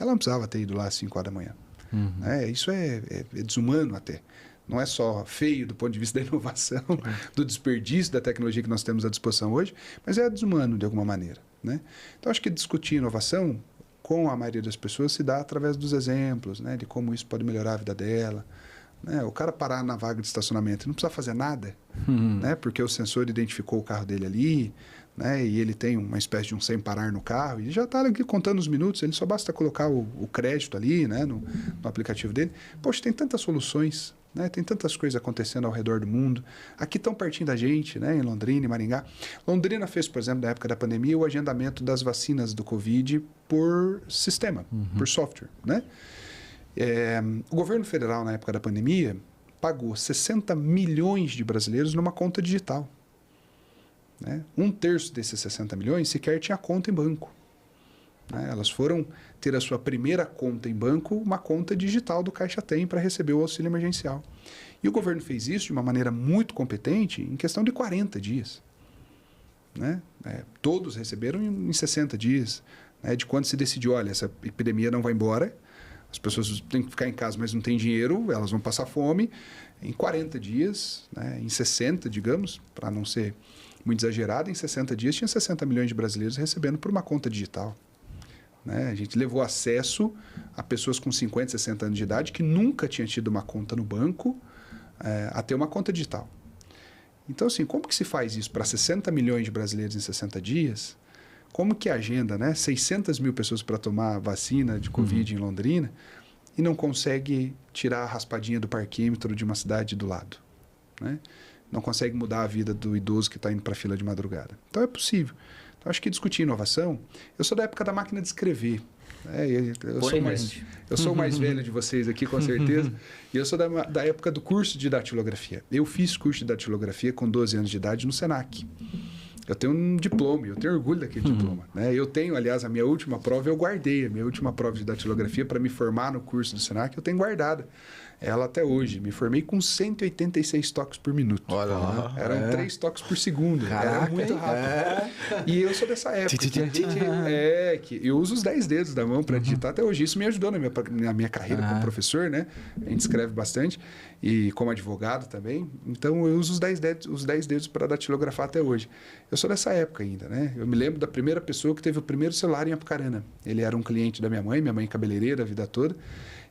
Ela não precisava ter ido lá às 5 horas da manhã. Uhum. Isso é desumano até. Não é só feio do ponto de vista da inovação, do desperdício da tecnologia que nós temos à disposição hoje, mas é desumano de alguma maneira, né? Então, acho que discutir inovação com a maioria das pessoas se dá através dos exemplos, né? De como isso pode melhorar a vida dela, né? O cara parar na vaga de estacionamento e não precisa fazer nada, né? Porque o sensor identificou o carro dele ali, né? E ele tem uma espécie de um sem parar no carro, e já está ali contando os minutos, ele só basta colocar o crédito ali, né? No aplicativo dele. Poxa, tem tantas soluções, né? Tem tantas coisas acontecendo ao redor do mundo. Aqui tão pertinho da gente, né? Em Londrina, em Maringá. Londrina fez, por exemplo, na época da pandemia, o agendamento das vacinas do Covid por sistema, por software, né? O governo federal, na época da pandemia, pagou 60 milhões de brasileiros numa conta digital. Né? 1/3 desses 60 milhões sequer tinha conta em banco. Né? Elas foram ter a sua primeira conta em banco, uma conta digital do Caixa Tem para receber o auxílio emergencial. E o governo fez isso de uma maneira muito competente em questão de 40 dias. Né? Todos receberam em 60 dias. Né? De quando se decidiu, olha, essa epidemia não vai embora, as pessoas têm que ficar em casa, mas não têm dinheiro, elas vão passar fome. Em 40 dias, né? Em 60, digamos, para não ser muito exagerado, em 60 dias tinha 60 milhões de brasileiros recebendo por uma conta digital. Né? A gente levou acesso a pessoas com 50, 60 anos de idade que nunca tinham tido uma conta no banco a ter uma conta digital. Então, assim, como que se faz isso para 60 milhões de brasileiros em 60 dias? Como que agenda, né? 600 mil pessoas para tomar vacina de Covid em Londrina e não consegue tirar a raspadinha do parquímetro de uma cidade do lado, né? Não consegue mudar a vida do idoso que está indo para a fila de madrugada. Então, é possível. Então, acho que discutir inovação... Eu sou da época da máquina de escrever. Né? Eu sou o mais velho de vocês aqui, com certeza. E eu sou da época do curso de datilografia. Eu fiz curso de datilografia com 12 anos de idade no Senac. Eu tenho um diploma, eu tenho orgulho daquele diploma. Né? Eu tenho, aliás, a minha última prova, eu guardei. A minha última prova de datilografia para me formar no curso do Senac, eu tenho guardada. Ela até hoje. Me formei com 186 toques por minuto. Olha lá. Eram 3 toques por segundo. Caraca, era muito rápido. E eu sou dessa época. Que eu uso os 10 dedos da mão para digitar até hoje. Isso me ajudou na minha carreira como professor, né? A gente escreve bastante. E como advogado também. Então, eu uso os 10 dedos para datilografar até hoje. Eu sou dessa época ainda, né? Eu me lembro da primeira pessoa que teve o primeiro celular em Apucarana. Ele era um cliente da minha mãe cabeleireira a vida toda.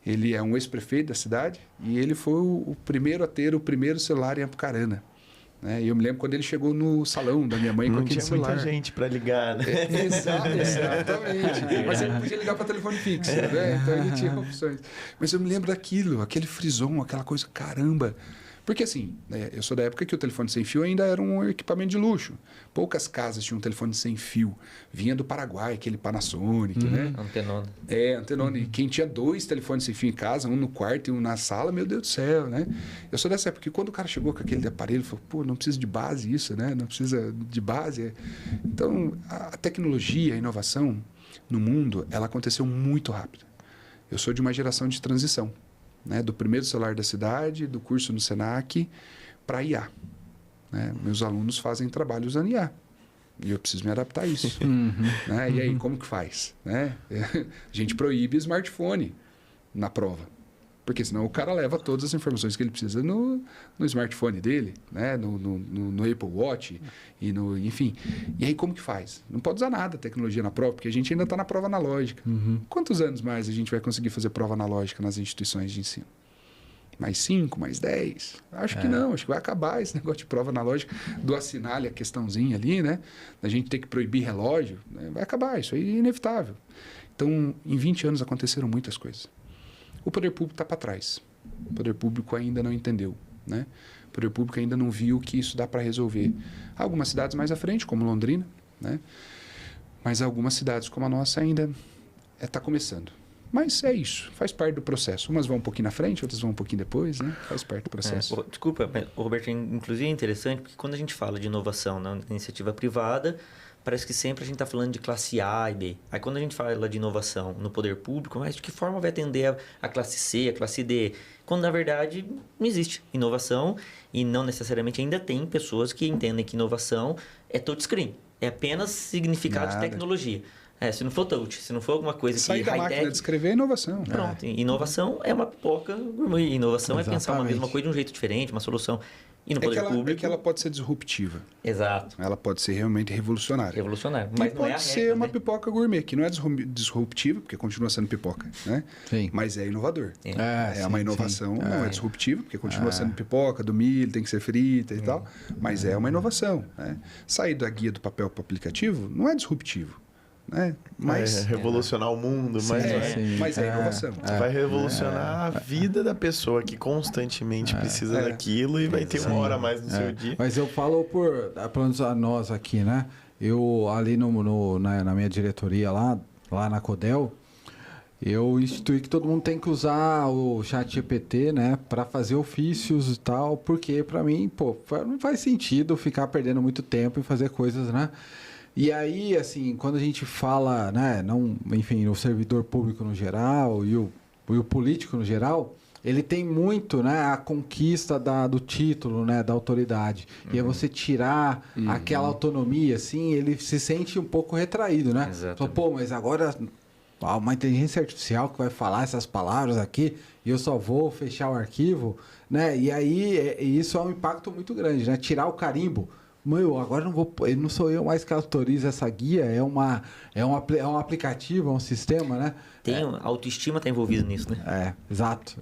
Ele é um ex-prefeito da cidade e ele foi o primeiro a ter o primeiro celular em Apucarana. Né? E eu me lembro quando ele chegou no salão da minha mãe com aquele celular. Não tinha muita gente para ligar, né? Exatamente. Mas ele podia ligar para telefone fixo, né? Então ele tinha opções. Mas eu me lembro daquilo, aquele frison, aquela coisa, caramba. Porque assim, eu sou da época que o telefone sem fio ainda era um equipamento de luxo. Poucas casas tinham um telefone sem fio. Vinha do Paraguai, aquele Panasonic, né? Antenona. Antenona. E quem tinha 2 telefones sem fio em casa, um no quarto e um na sala, meu Deus do céu, né? Eu sou dessa época que quando o cara chegou com aquele aparelho, falou, pô, não precisa de base isso, né? Não precisa de base. Então, a tecnologia, a inovação no mundo, ela aconteceu muito rápido. Eu sou de uma geração de transição. Né, do primeiro celular da cidade, do curso no Senac, para IA. Né? Meus alunos fazem trabalho usando IA. E eu preciso me adaptar a isso. Né? E aí, como que faz? Né? A gente proíbe smartphone na prova. Porque senão o cara leva todas as informações que ele precisa no smartphone dele, né? no Apple Watch, enfim. E aí como que faz? Não pode usar nada tecnologia na prova, porque a gente ainda está na prova analógica. Quantos anos mais a gente vai conseguir fazer prova analógica nas instituições de ensino? Mais 5, mais 10? Acho que não, acho que vai acabar esse negócio de prova analógica, do assinale a questãozinha ali, né? Da gente ter que proibir relógio, né? Vai acabar, isso aí é inevitável. Então, em 20 anos aconteceram muitas coisas. O poder público está para trás. O poder público ainda não entendeu. Né? O poder público ainda não viu que isso dá para resolver. Algumas cidades mais à frente, como Londrina, né? Mas algumas cidades como a nossa ainda está começando. Mas é isso, faz parte do processo. Umas vão um pouquinho na frente, outras vão um pouquinho depois, né? Faz parte do processo. Desculpa, Roberto, inclusive é interessante, porque quando a gente fala de inovação na iniciativa privada, parece que sempre a gente está falando de classe A e B. Aí quando a gente fala de inovação no poder público, mas de que forma vai atender a classe C, a classe D? Quando na verdade não existe inovação e não necessariamente ainda tem pessoas que entendem que inovação é touchscreen. É apenas significado de tecnologia. Se não for touch, se não for alguma coisa sair que da máquina de escrever é inovação. Pronto. Inovação é uma pipoca gourmet. Inovação é pensar uma mesma coisa de um jeito diferente, uma solução. E no poder público... É que ela pode ser disruptiva. Exato. Ela pode ser realmente revolucionária. Revolucionário. Mas Mas não é a pode ser regra, uma né? pipoca gourmet, que não é disruptiva, porque continua sendo pipoca, né? Sim. Mas é inovador. É sim, uma inovação, sim. não é disruptiva, porque continua sendo pipoca, do milho, tem que ser frita e tal. Mas é uma inovação, né? Sair da guia do papel para o aplicativo não é disruptivo, né? Mas revolucionar o mundo, mas mas é inovação. vai revolucionar a vida da pessoa que constantemente precisa daquilo e vai ter uma hora a mais no seu dia. Mas eu falo pelo menos a nós aqui, né? Eu ali na minha diretoria lá na Codel, eu instituí que todo mundo tem que usar o ChatGPT, né, para fazer ofícios e tal, porque para mim, pô, não faz sentido ficar perdendo muito tempo em fazer coisas, né? E aí, assim, quando a gente fala, né, enfim, o servidor público no geral e o político no geral, ele tem muito, né, a conquista do título, né, da autoridade. E aí você tirar aquela autonomia, assim, ele se sente um pouco retraído, né? Fala, pô, mas agora uma inteligência artificial que vai falar essas palavras aqui e eu só vou fechar o arquivo, né? E aí isso é um impacto muito grande, né? Tirar o carimbo. Meu, agora não sou eu mais que autorizo essa guia, é um aplicativo, é um sistema, né? A autoestima está envolvida nisso, né? Exato,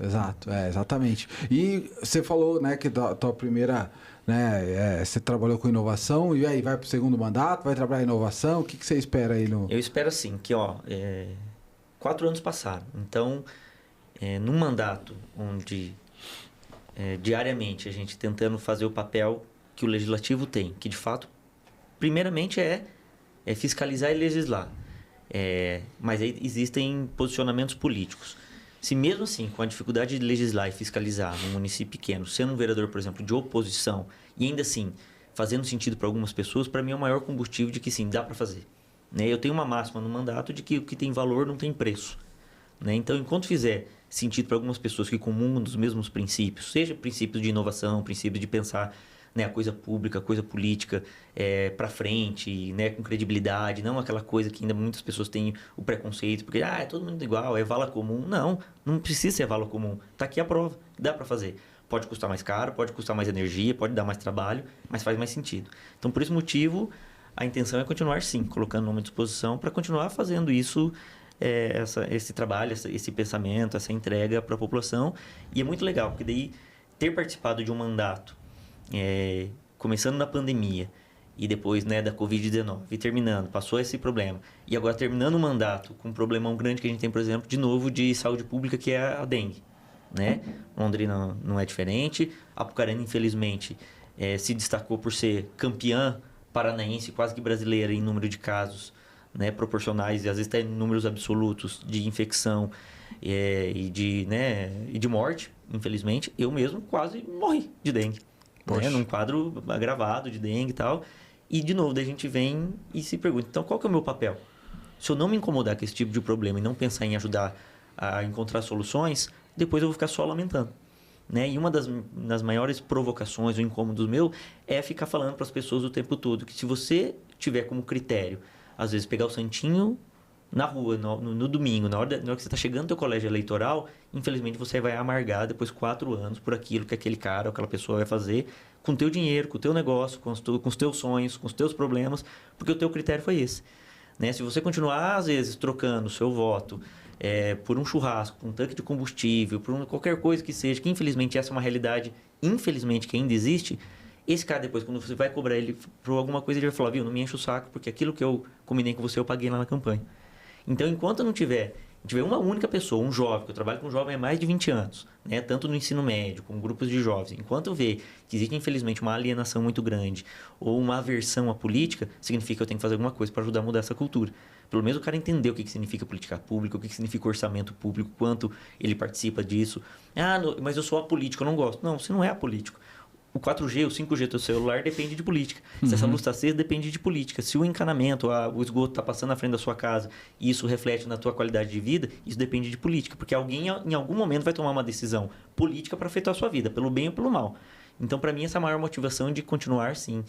exatamente. E você falou, né, que da tua primeira, né, você trabalhou com inovação, e aí vai para o segundo mandato, vai trabalhar em inovação, o que você espera aí no... Eu espero assim, que 4 anos passaram, então, num mandato onde diariamente a gente tentando fazer o papel que o legislativo tem, que de fato, primeiramente é fiscalizar e legislar. Mas aí existem posicionamentos políticos. Se mesmo assim, com a dificuldade de legislar e fiscalizar num município pequeno, sendo um vereador, por exemplo, de oposição, e ainda assim fazendo sentido para algumas pessoas, para mim é o maior combustível de que sim, dá para fazer. Né? Eu tenho uma máxima no mandato de que o que tem valor não tem preço. Né? Então, enquanto fizer sentido para algumas pessoas que comungam dos mesmos princípios, seja princípios de inovação, princípios de pensar, né, a coisa pública, a coisa política para frente, né, com credibilidade, não aquela coisa que ainda muitas pessoas têm o preconceito, porque é todo mundo igual, é vala comum. Não precisa ser vala comum. Está aqui a prova, dá para fazer. Pode custar mais caro, pode custar mais energia, pode dar mais trabalho, mas faz mais sentido. Então, por esse motivo, a intenção é continuar, sim, colocando nome à disposição para continuar fazendo isso, esse trabalho, esse pensamento, essa entrega para a população. E é muito legal, porque daí ter participado de um mandato, começando na pandemia e depois, né, da Covid-19 e terminando, passou esse problema e agora terminando o mandato com um problemão grande que a gente tem, por exemplo, de novo de saúde pública, que é a dengue, né? Londrina não é diferente, Apucarana infelizmente se destacou por ser campeã paranaense, quase que brasileira em número de casos, né, proporcionais e às vezes até em números absolutos de infecção e de morte, infelizmente. Eu mesmo quase morri de dengue. Né, num quadro agravado de dengue e tal. E, de novo, daí a gente vem e se pergunta, então, qual que é o meu papel? Se eu não me incomodar com esse tipo de problema e não pensar em ajudar a encontrar soluções, depois eu vou ficar só lamentando. Né? E uma das maiores provocações ou incômodos meu é ficar falando para as pessoas o tempo todo que se você tiver como critério, às vezes, pegar o santinho na rua, no domingo, na hora que você está chegando no teu colégio eleitoral, infelizmente você vai amargar depois 4 anos por aquilo que aquele cara ou aquela pessoa vai fazer com o teu dinheiro, com o teu negócio, com os teus sonhos, com os teus problemas, porque o teu critério foi esse. Né? Se você continuar, às vezes, trocando o seu voto por um churrasco, por um tanque de combustível, por qualquer coisa que seja, que infelizmente essa é uma realidade, infelizmente, que ainda existe, esse cara depois, quando você vai cobrar ele por alguma coisa, ele vai falar, viu, não me enche o saco, porque aquilo que eu combinei com você, eu paguei lá na campanha. Então, enquanto não tiver uma única pessoa, um jovem, que eu trabalho com jovem há mais de 20 anos, né, tanto no ensino médio, com grupos de jovens, enquanto eu ver que existe, infelizmente, uma alienação muito grande ou uma aversão à política, significa que eu tenho que fazer alguma coisa para ajudar a mudar essa cultura. Pelo menos o cara entender o que significa política pública, o que significa orçamento público, quanto ele participa disso. Mas eu sou apolítico, eu não gosto. Não, você não é apolítico. O 4G, o 5G do seu celular depende de política. Se essa luz está acesa, depende de política. Se o encanamento, o esgoto está passando na frente da sua casa e isso reflete na tua qualidade de vida, isso depende de política. Porque alguém, em algum momento, vai tomar uma decisão política para afetar a sua vida, pelo bem ou pelo mal. Então, para mim, essa é a maior motivação de continuar, sim,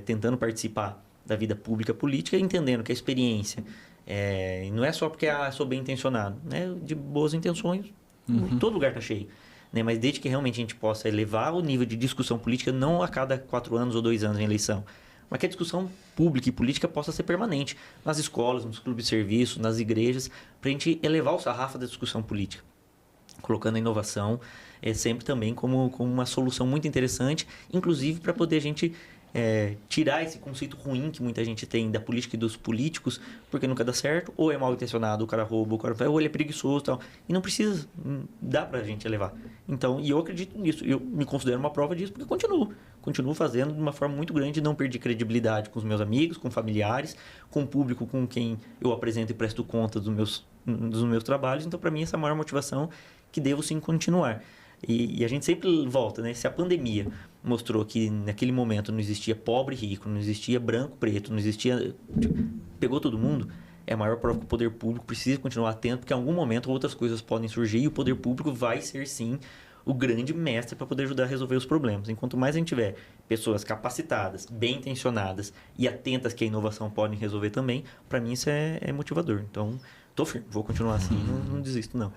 tentando participar da vida pública política, entendendo que a experiência não é só porque sou bem intencionado, né? De boas intenções, todo lugar está cheio. né? Mas desde que realmente a gente possa elevar o nível de discussão política, não a cada 4 anos ou 2 anos em eleição, mas que a discussão pública e política possa ser permanente nas escolas, nos clubes de serviço, nas igrejas, para a gente elevar o sarrafo da discussão política, colocando a inovação sempre também como uma solução muito interessante, inclusive para poder a gente tirar esse conceito ruim que muita gente tem da política e dos políticos, porque nunca dá certo, ou é mal intencionado, o cara rouba, o cara ou ele é preguiçoso e tal. E não precisa, dá pra gente elevar. Então, e eu acredito nisso, eu me considero uma prova disso, porque continuo fazendo de uma forma muito grande, não perdi credibilidade com os meus amigos, com familiares, com o público com quem eu apresento e presto conta dos meus trabalhos. Então, para mim, essa é a maior motivação que devo sim continuar. E a gente sempre volta, né? Se a pandemia mostrou que naquele momento não existia pobre e rico, não existia branco, preto, não existia... Pegou todo mundo, é a maior prova que o poder público precisa continuar atento, porque em algum momento outras coisas podem surgir e o poder público vai ser, sim, o grande mestre para poder ajudar a resolver os problemas. Enquanto mais a gente tiver pessoas capacitadas, bem intencionadas e atentas que a inovação pode resolver também, para mim isso é motivador. Então, tô firme, vou continuar assim, não desisto não.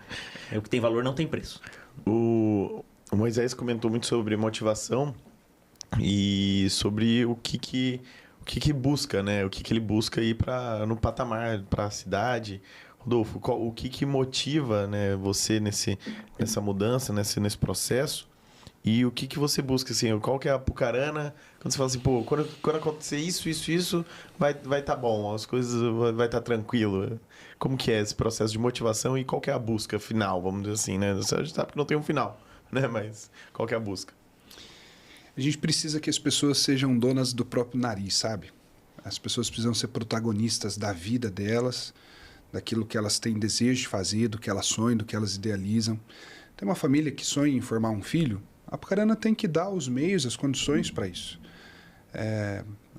O que tem valor não tem preço. O Moisés comentou muito sobre motivação e sobre o que busca, né? O que ele busca ir no patamar, para a cidade. Rodolfo, o que motiva, né, você nessa mudança, nesse processo? E o que você busca, assim, qual que é a apucarana? Quando você fala assim, pô, quando acontecer isso, vai tá bom, as coisas vai tá tranquilo. Como que é esse processo de motivação e qual que é a busca final, vamos dizer assim, né? Você já sabe que não tem um final, né? Mas qual que é a busca? A gente precisa que as pessoas sejam donas do próprio nariz, sabe? As pessoas precisam ser protagonistas da vida delas, daquilo que elas têm desejo de fazer, do que elas sonham, do que elas idealizam. Tem uma família que sonha em formar um filho, a apucarana tem que dar os meios, as condições para isso.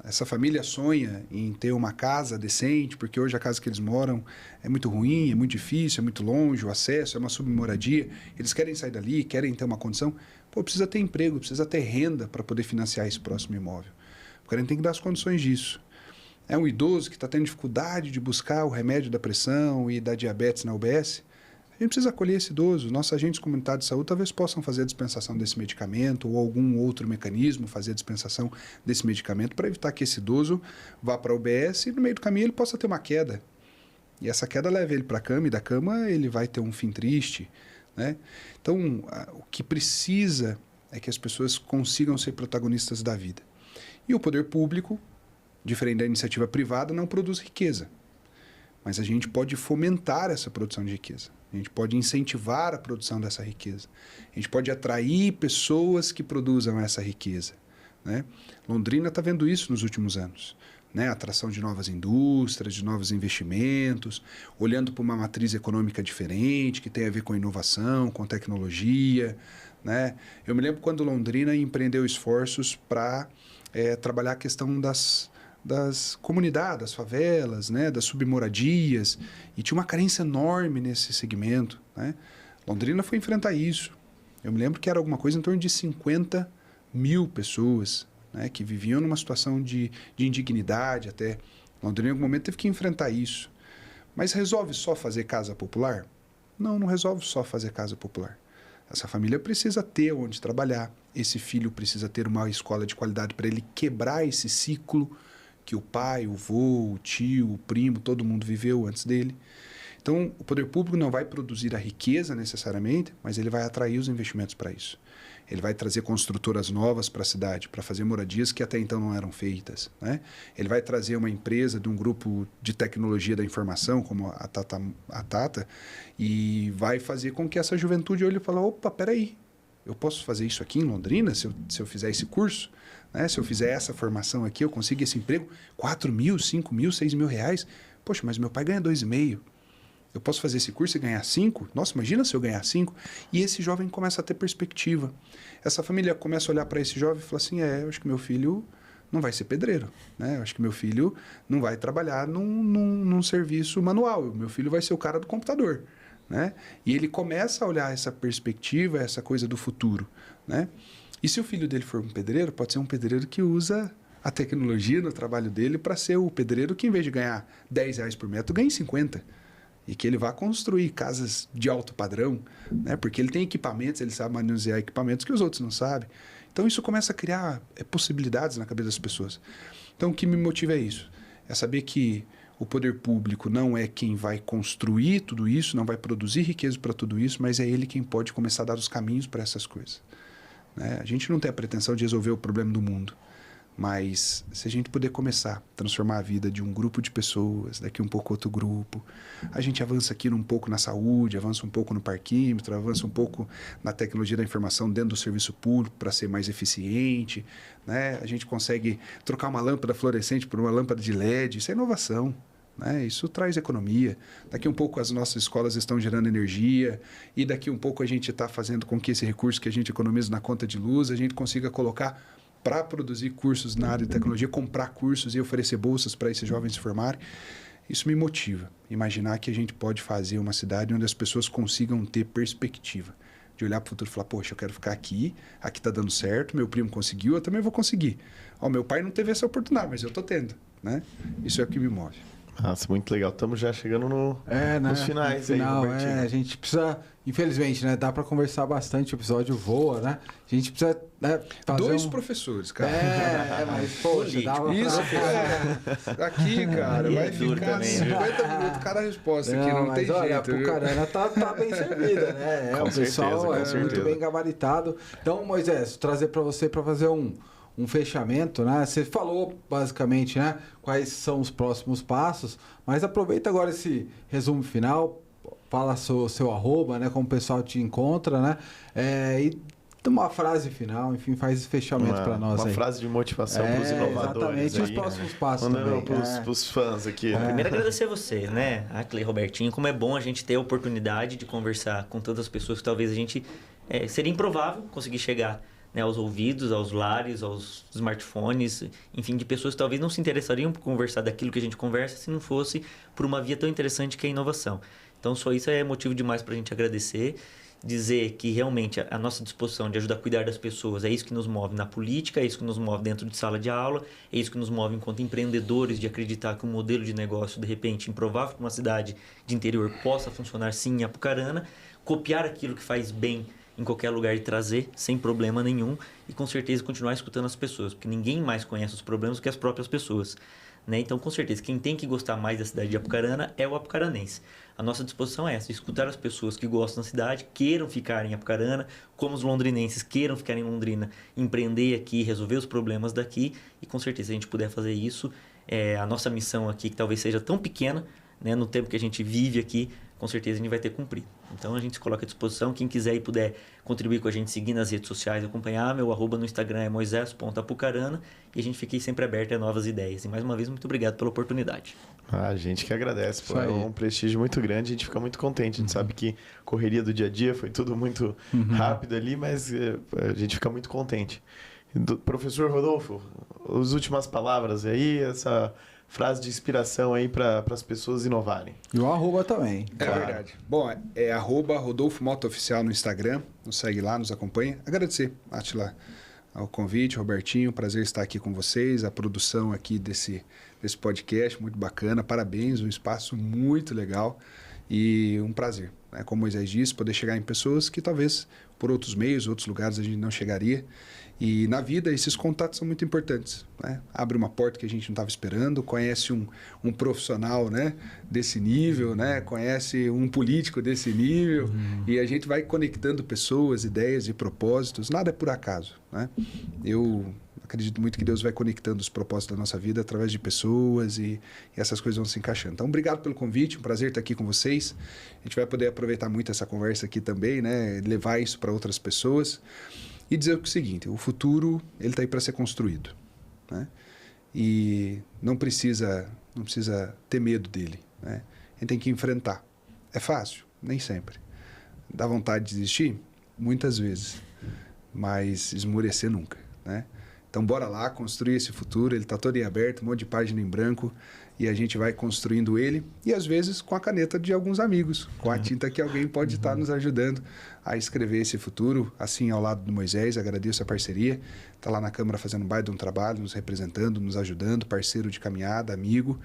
Essa família sonha em ter uma casa decente, porque hoje a casa que eles moram é muito ruim, é muito difícil, é muito longe, o acesso é uma submoradia, eles querem sair dali, querem ter uma condição. Pô, precisa ter emprego, precisa ter renda para poder financiar esse próximo imóvel. A apucarana tem que dar as condições disso. É um idoso que está tendo dificuldade de buscar o remédio da pressão e da diabetes na UBS. A gente precisa acolher esse idoso. Nossos agentes comunitários de saúde talvez possam fazer a dispensação desse medicamento ou algum outro mecanismo fazer a dispensação desse medicamento para evitar que esse idoso vá para a UBS e no meio do caminho ele possa ter uma queda. E essa queda leva ele para a cama e da cama ele vai ter um fim triste, né? Então, o que precisa é que as pessoas consigam ser protagonistas da vida. E o poder público, diferente da iniciativa privada, não produz riqueza. Mas a gente pode fomentar essa produção de riqueza. A gente pode incentivar a produção dessa riqueza. A gente pode atrair pessoas que produzam essa riqueza, né? Londrina está vendo isso nos últimos anos, né? Atração de novas indústrias, de novos investimentos, olhando para uma matriz econômica diferente, que tem a ver com inovação, com tecnologia, né? Eu me lembro quando Londrina empreendeu esforços para trabalhar a questão das comunidades, das favelas, né, das submoradias, e tinha uma carência enorme nesse segmento, né? Londrina foi enfrentar isso. Eu me lembro que era alguma coisa em torno de 50 mil pessoas, né, que viviam numa situação de indignidade até. Londrina, em algum momento, teve que enfrentar isso. Mas resolve só fazer casa popular? Não resolve só fazer casa popular. Essa família precisa ter onde trabalhar. Esse filho precisa ter uma escola de qualidade para ele quebrar esse ciclo que o pai, o avô, o tio, o primo, todo mundo viveu antes dele. Então, o poder público não vai produzir a riqueza necessariamente, mas ele vai atrair os investimentos para isso. Ele vai trazer construtoras novas para a cidade, para fazer moradias que até então não eram feitas, né? Ele vai trazer uma empresa de um grupo de tecnologia da informação, como a Tata, e vai fazer com que essa juventude olhe e fale, opa, peraí, eu posso fazer isso aqui em Londrina, se eu fizer esse curso? Né? Se eu fizer essa formação aqui, eu consigo esse emprego, 4 mil, 5 mil, 6 mil reais. Poxa, mas meu pai ganha 2,5. Eu posso fazer esse curso e ganhar 5? Nossa, imagina se eu ganhar 5. E esse jovem começa a ter perspectiva. Essa família começa a olhar para esse jovem e fala assim, eu acho que meu filho não vai ser pedreiro, né? Eu acho que meu filho não vai trabalhar num serviço manual. Meu filho vai ser o cara do computador, né? E ele começa a olhar essa perspectiva, essa coisa do futuro, né? E se o filho dele for um pedreiro, pode ser um pedreiro que usa a tecnologia no trabalho dele para ser o pedreiro que, em vez de ganhar R$10 por metro, ganha 50. e que ele vá construir casas de alto padrão, né? Porque ele tem equipamentos, ele sabe manusear equipamentos que os outros não sabem. Então isso começa a criar possibilidades na cabeça das pessoas. Então o que me motiva é isso, é saber que o poder público não é quem vai construir tudo isso, não vai produzir riqueza para tudo isso, mas é ele quem pode começar a dar os caminhos para essas coisas. Né? A gente não tem a pretensão de resolver o problema do mundo, mas se a gente puder começar a transformar a vida de um grupo de pessoas, daqui um pouco outro grupo, a gente avança aqui um pouco na saúde, avança um pouco no parquímetro, avança um pouco na tecnologia da informação dentro do serviço público para ser mais eficiente, né? A gente consegue trocar uma lâmpada fluorescente por uma lâmpada de LED, isso é inovação. Né? Isso traz economia. Daqui um pouco as nossas escolas estão gerando energia e daqui um pouco a gente está fazendo com que esse recurso que a gente economiza na conta de luz, a gente consiga colocar para produzir cursos na área de tecnologia, comprar cursos e oferecer bolsas para esses jovens se formarem. Isso me motiva. Imaginar que a gente pode fazer uma cidade onde as pessoas consigam ter perspectiva. De olhar para o futuro e falar, poxa, eu quero ficar aqui está dando certo, meu primo conseguiu, eu também vou conseguir. Meu pai não teve essa oportunidade, mas eu estou tendo. Né? Isso é o que me move. Nossa, muito legal. Estamos já chegando nos finais aí, Robertinho. A gente precisa, infelizmente, né? Dá para conversar bastante, o episódio voa, né? A gente precisa fazer 2 professores, cara. Mas, poxa, dava isso, aqui, cara, vai ficar também, 50 minutos cada resposta aqui, não tem olha, jeito. A Apucarana tá bem servida, né? Com o pessoal certeza, muito bem gabaritado. Então, Moisés, trazer para você para fazer um fechamento, né? Você falou basicamente, né, quais são os próximos passos, mas aproveita agora esse resumo final, fala seu arroba, né, como o pessoal te encontra, né? E uma frase final, enfim, faz esse fechamento para nós aí. Uma frase de motivação para os inovadores. Exatamente, aí, os próximos passos mandando também. para os fãs aqui. Primeiro agradecer a você, né, a Clay, Robertinho, como é bom a gente ter a oportunidade de conversar com tantas pessoas que talvez a gente seria improvável conseguir chegar, né, aos ouvidos, aos lares, aos smartphones, enfim, de pessoas que talvez não se interessariam por conversar daquilo que a gente conversa se não fosse por uma via tão interessante que é a inovação. Então, só isso é motivo demais para a gente agradecer, dizer que realmente a nossa disposição de ajudar a cuidar das pessoas é isso que nos move na política, é isso que nos move dentro de sala de aula, é isso que nos move enquanto empreendedores de acreditar que um modelo de negócio, de repente, improvável para uma cidade de interior possa funcionar sim em Apucarana, copiar aquilo que faz bem em qualquer lugar e trazer sem problema nenhum e com certeza continuar escutando as pessoas, porque ninguém mais conhece os problemas do que as próprias pessoas. Né? Então, com certeza, quem tem que gostar mais da cidade de Apucarana é o apucaranense. A nossa disposição é essa, escutar as pessoas que gostam da cidade, queiram ficar em Apucarana, como os londrinenses queiram ficar em Londrina, empreender aqui, resolver os problemas daqui e com certeza, se a gente puder fazer isso, a nossa missão aqui, que talvez seja tão pequena, né, no tempo que a gente vive aqui, com certeza a gente vai ter cumprido. Então a gente se coloca à disposição. Quem quiser e puder contribuir com a gente, seguir nas redes sociais, acompanhar, meu arroba no Instagram é moisés.apucarana e a gente fica aí sempre aberto a novas ideias. E mais uma vez, muito obrigado pela oportunidade. A gente que agradece, pô, é um prestígio muito grande, a gente fica muito contente. A gente sabe que correria do dia a dia foi tudo muito rápido ali, mas a gente fica muito contente. Professor Rodolfo, as últimas palavras aí, essa frase de inspiração aí para as pessoas inovarem. E o arroba também. É verdade. Bom, é arroba Rodolfo Mota Oficial no Instagram. Nos segue lá, nos acompanha. Agradecer, Átila, ao convite, Robertinho. Prazer estar aqui com vocês. A produção aqui desse podcast, muito bacana. Parabéns, um espaço muito legal e um prazer. Né? Como Moisés disse, poder chegar em pessoas que talvez por outros meios, outros lugares a gente não chegaria. E na vida, esses contatos são muito importantes. Né? Abre uma porta que a gente não estava esperando, conhece um profissional, né, desse nível, né? Conhece um político desse nível, e a gente vai conectando pessoas, ideias e propósitos. Nada é por acaso. Né? Eu acredito muito que Deus vai conectando os propósitos da nossa vida através de pessoas e essas coisas vão se encaixando. Então, obrigado pelo convite, um prazer estar aqui com vocês. A gente vai poder aproveitar muito essa conversa aqui também, né? Levar isso para outras pessoas. E dizer o seguinte, o futuro ele está aí para ser construído. Né? E não precisa ter medo dele. Né? A gente tem que enfrentar. É fácil? Nem sempre. Dá vontade de desistir? Muitas vezes. Mas esmorecer nunca. Né? Então, bora lá construir esse futuro. Ele está todo em aberto, um monte de página em branco. E a gente vai construindo ele. E, às vezes, com a caneta de alguns amigos. Com a tinta que alguém pode estar nos ajudando a escrever esse futuro. Assim, ao lado do Moisés, agradeço a parceria. Está lá na Câmara fazendo um baita de um trabalho, nos representando, nos ajudando. Parceiro de caminhada, amigo.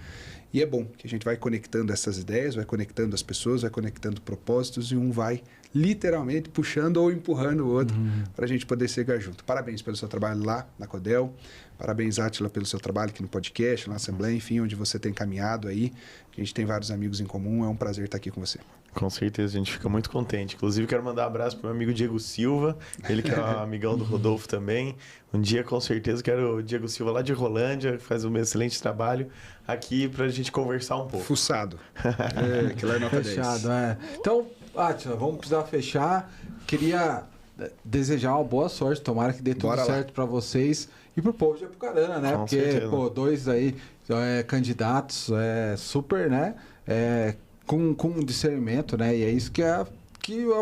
E é bom que a gente vai conectando essas ideias, vai conectando as pessoas, vai conectando propósitos e um vai literalmente puxando ou empurrando o outro para a gente poder chegar junto. Parabéns pelo seu trabalho lá na Codel. Parabéns, Átila, pelo seu trabalho aqui no podcast, na Assembleia, enfim, onde você tem caminhado aí. A gente tem vários amigos em comum. É um prazer estar aqui com você. Com certeza, a gente fica muito contente. Inclusive, quero mandar um abraço para o meu amigo Diego Silva, ele que é um amigão do Rodolfo também. Um dia, com certeza, quero o Diego Silva lá de Rolândia, que faz um excelente trabalho, aqui para a gente conversar um pouco. Fuçado. Aquilo é nota 10. Fechado, Então, Átila, vamos precisar fechar. Queria desejar uma boa sorte, tomara que dê tudo certo para vocês e pro povo de Apucarana, né? Com Porque, certeza. pô, 2 aí candidatos, super, né? Com discernimento, né? E é isso que a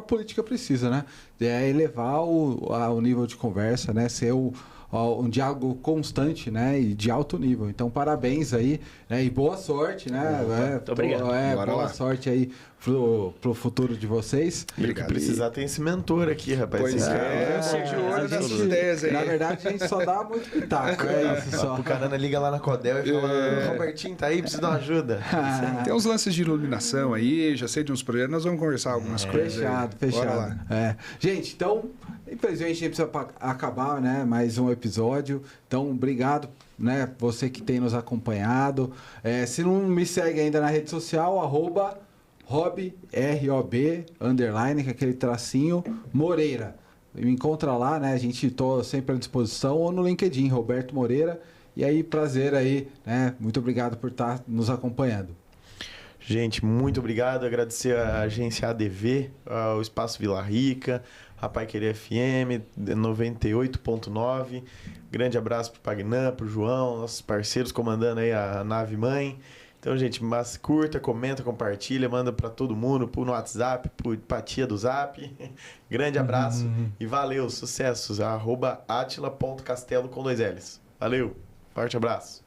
política precisa, né? É elevar o nível de conversa, né? Ser um diálogo constante, né? E de alto nível. Então, parabéns aí, né? E boa sorte, né? Muito obrigado. Boa sorte aí pro futuro de vocês. Obrigado. Que precisar, tem esse mentor aqui, rapaz. Pois Esse cara eu sou de olho nessas ideias aí. Na verdade, a gente só dá muito pitaco, é isso só. O Carana liga lá na Codel e fala: Robertinho, tá aí, precisa de uma ajuda. Tem uns lances de iluminação aí, já sei de uns projetos, nós vamos conversar algumas coisas. Fechado, aí. Bora fechado. lá. Gente, então, infelizmente a gente precisa acabar, né? Mais um episódio. Então, obrigado, né? Você que tem nos acompanhado. Se não me segue ainda na rede social, @Rob, R-O-B, _, que é aquele tracinho, Moreira. Me encontra lá, né? A gente tô sempre à disposição, ou no LinkedIn, Roberto Moreira. E aí, prazer aí, né? Muito obrigado por estar nos acompanhando. Gente, muito obrigado. Agradecer a agência ADV, ao Espaço Vila Rica, a Paiquerê FM 98.9. Grande abraço pro Pagnan, pro João, nossos parceiros comandando aí a nave mãe. Então, gente, mas curta, comenta, compartilha, manda para todo mundo, no WhatsApp, pra tia do Zap. Grande abraço e valeu, sucessos. @atila.castelo com 2 L's. Valeu, forte abraço.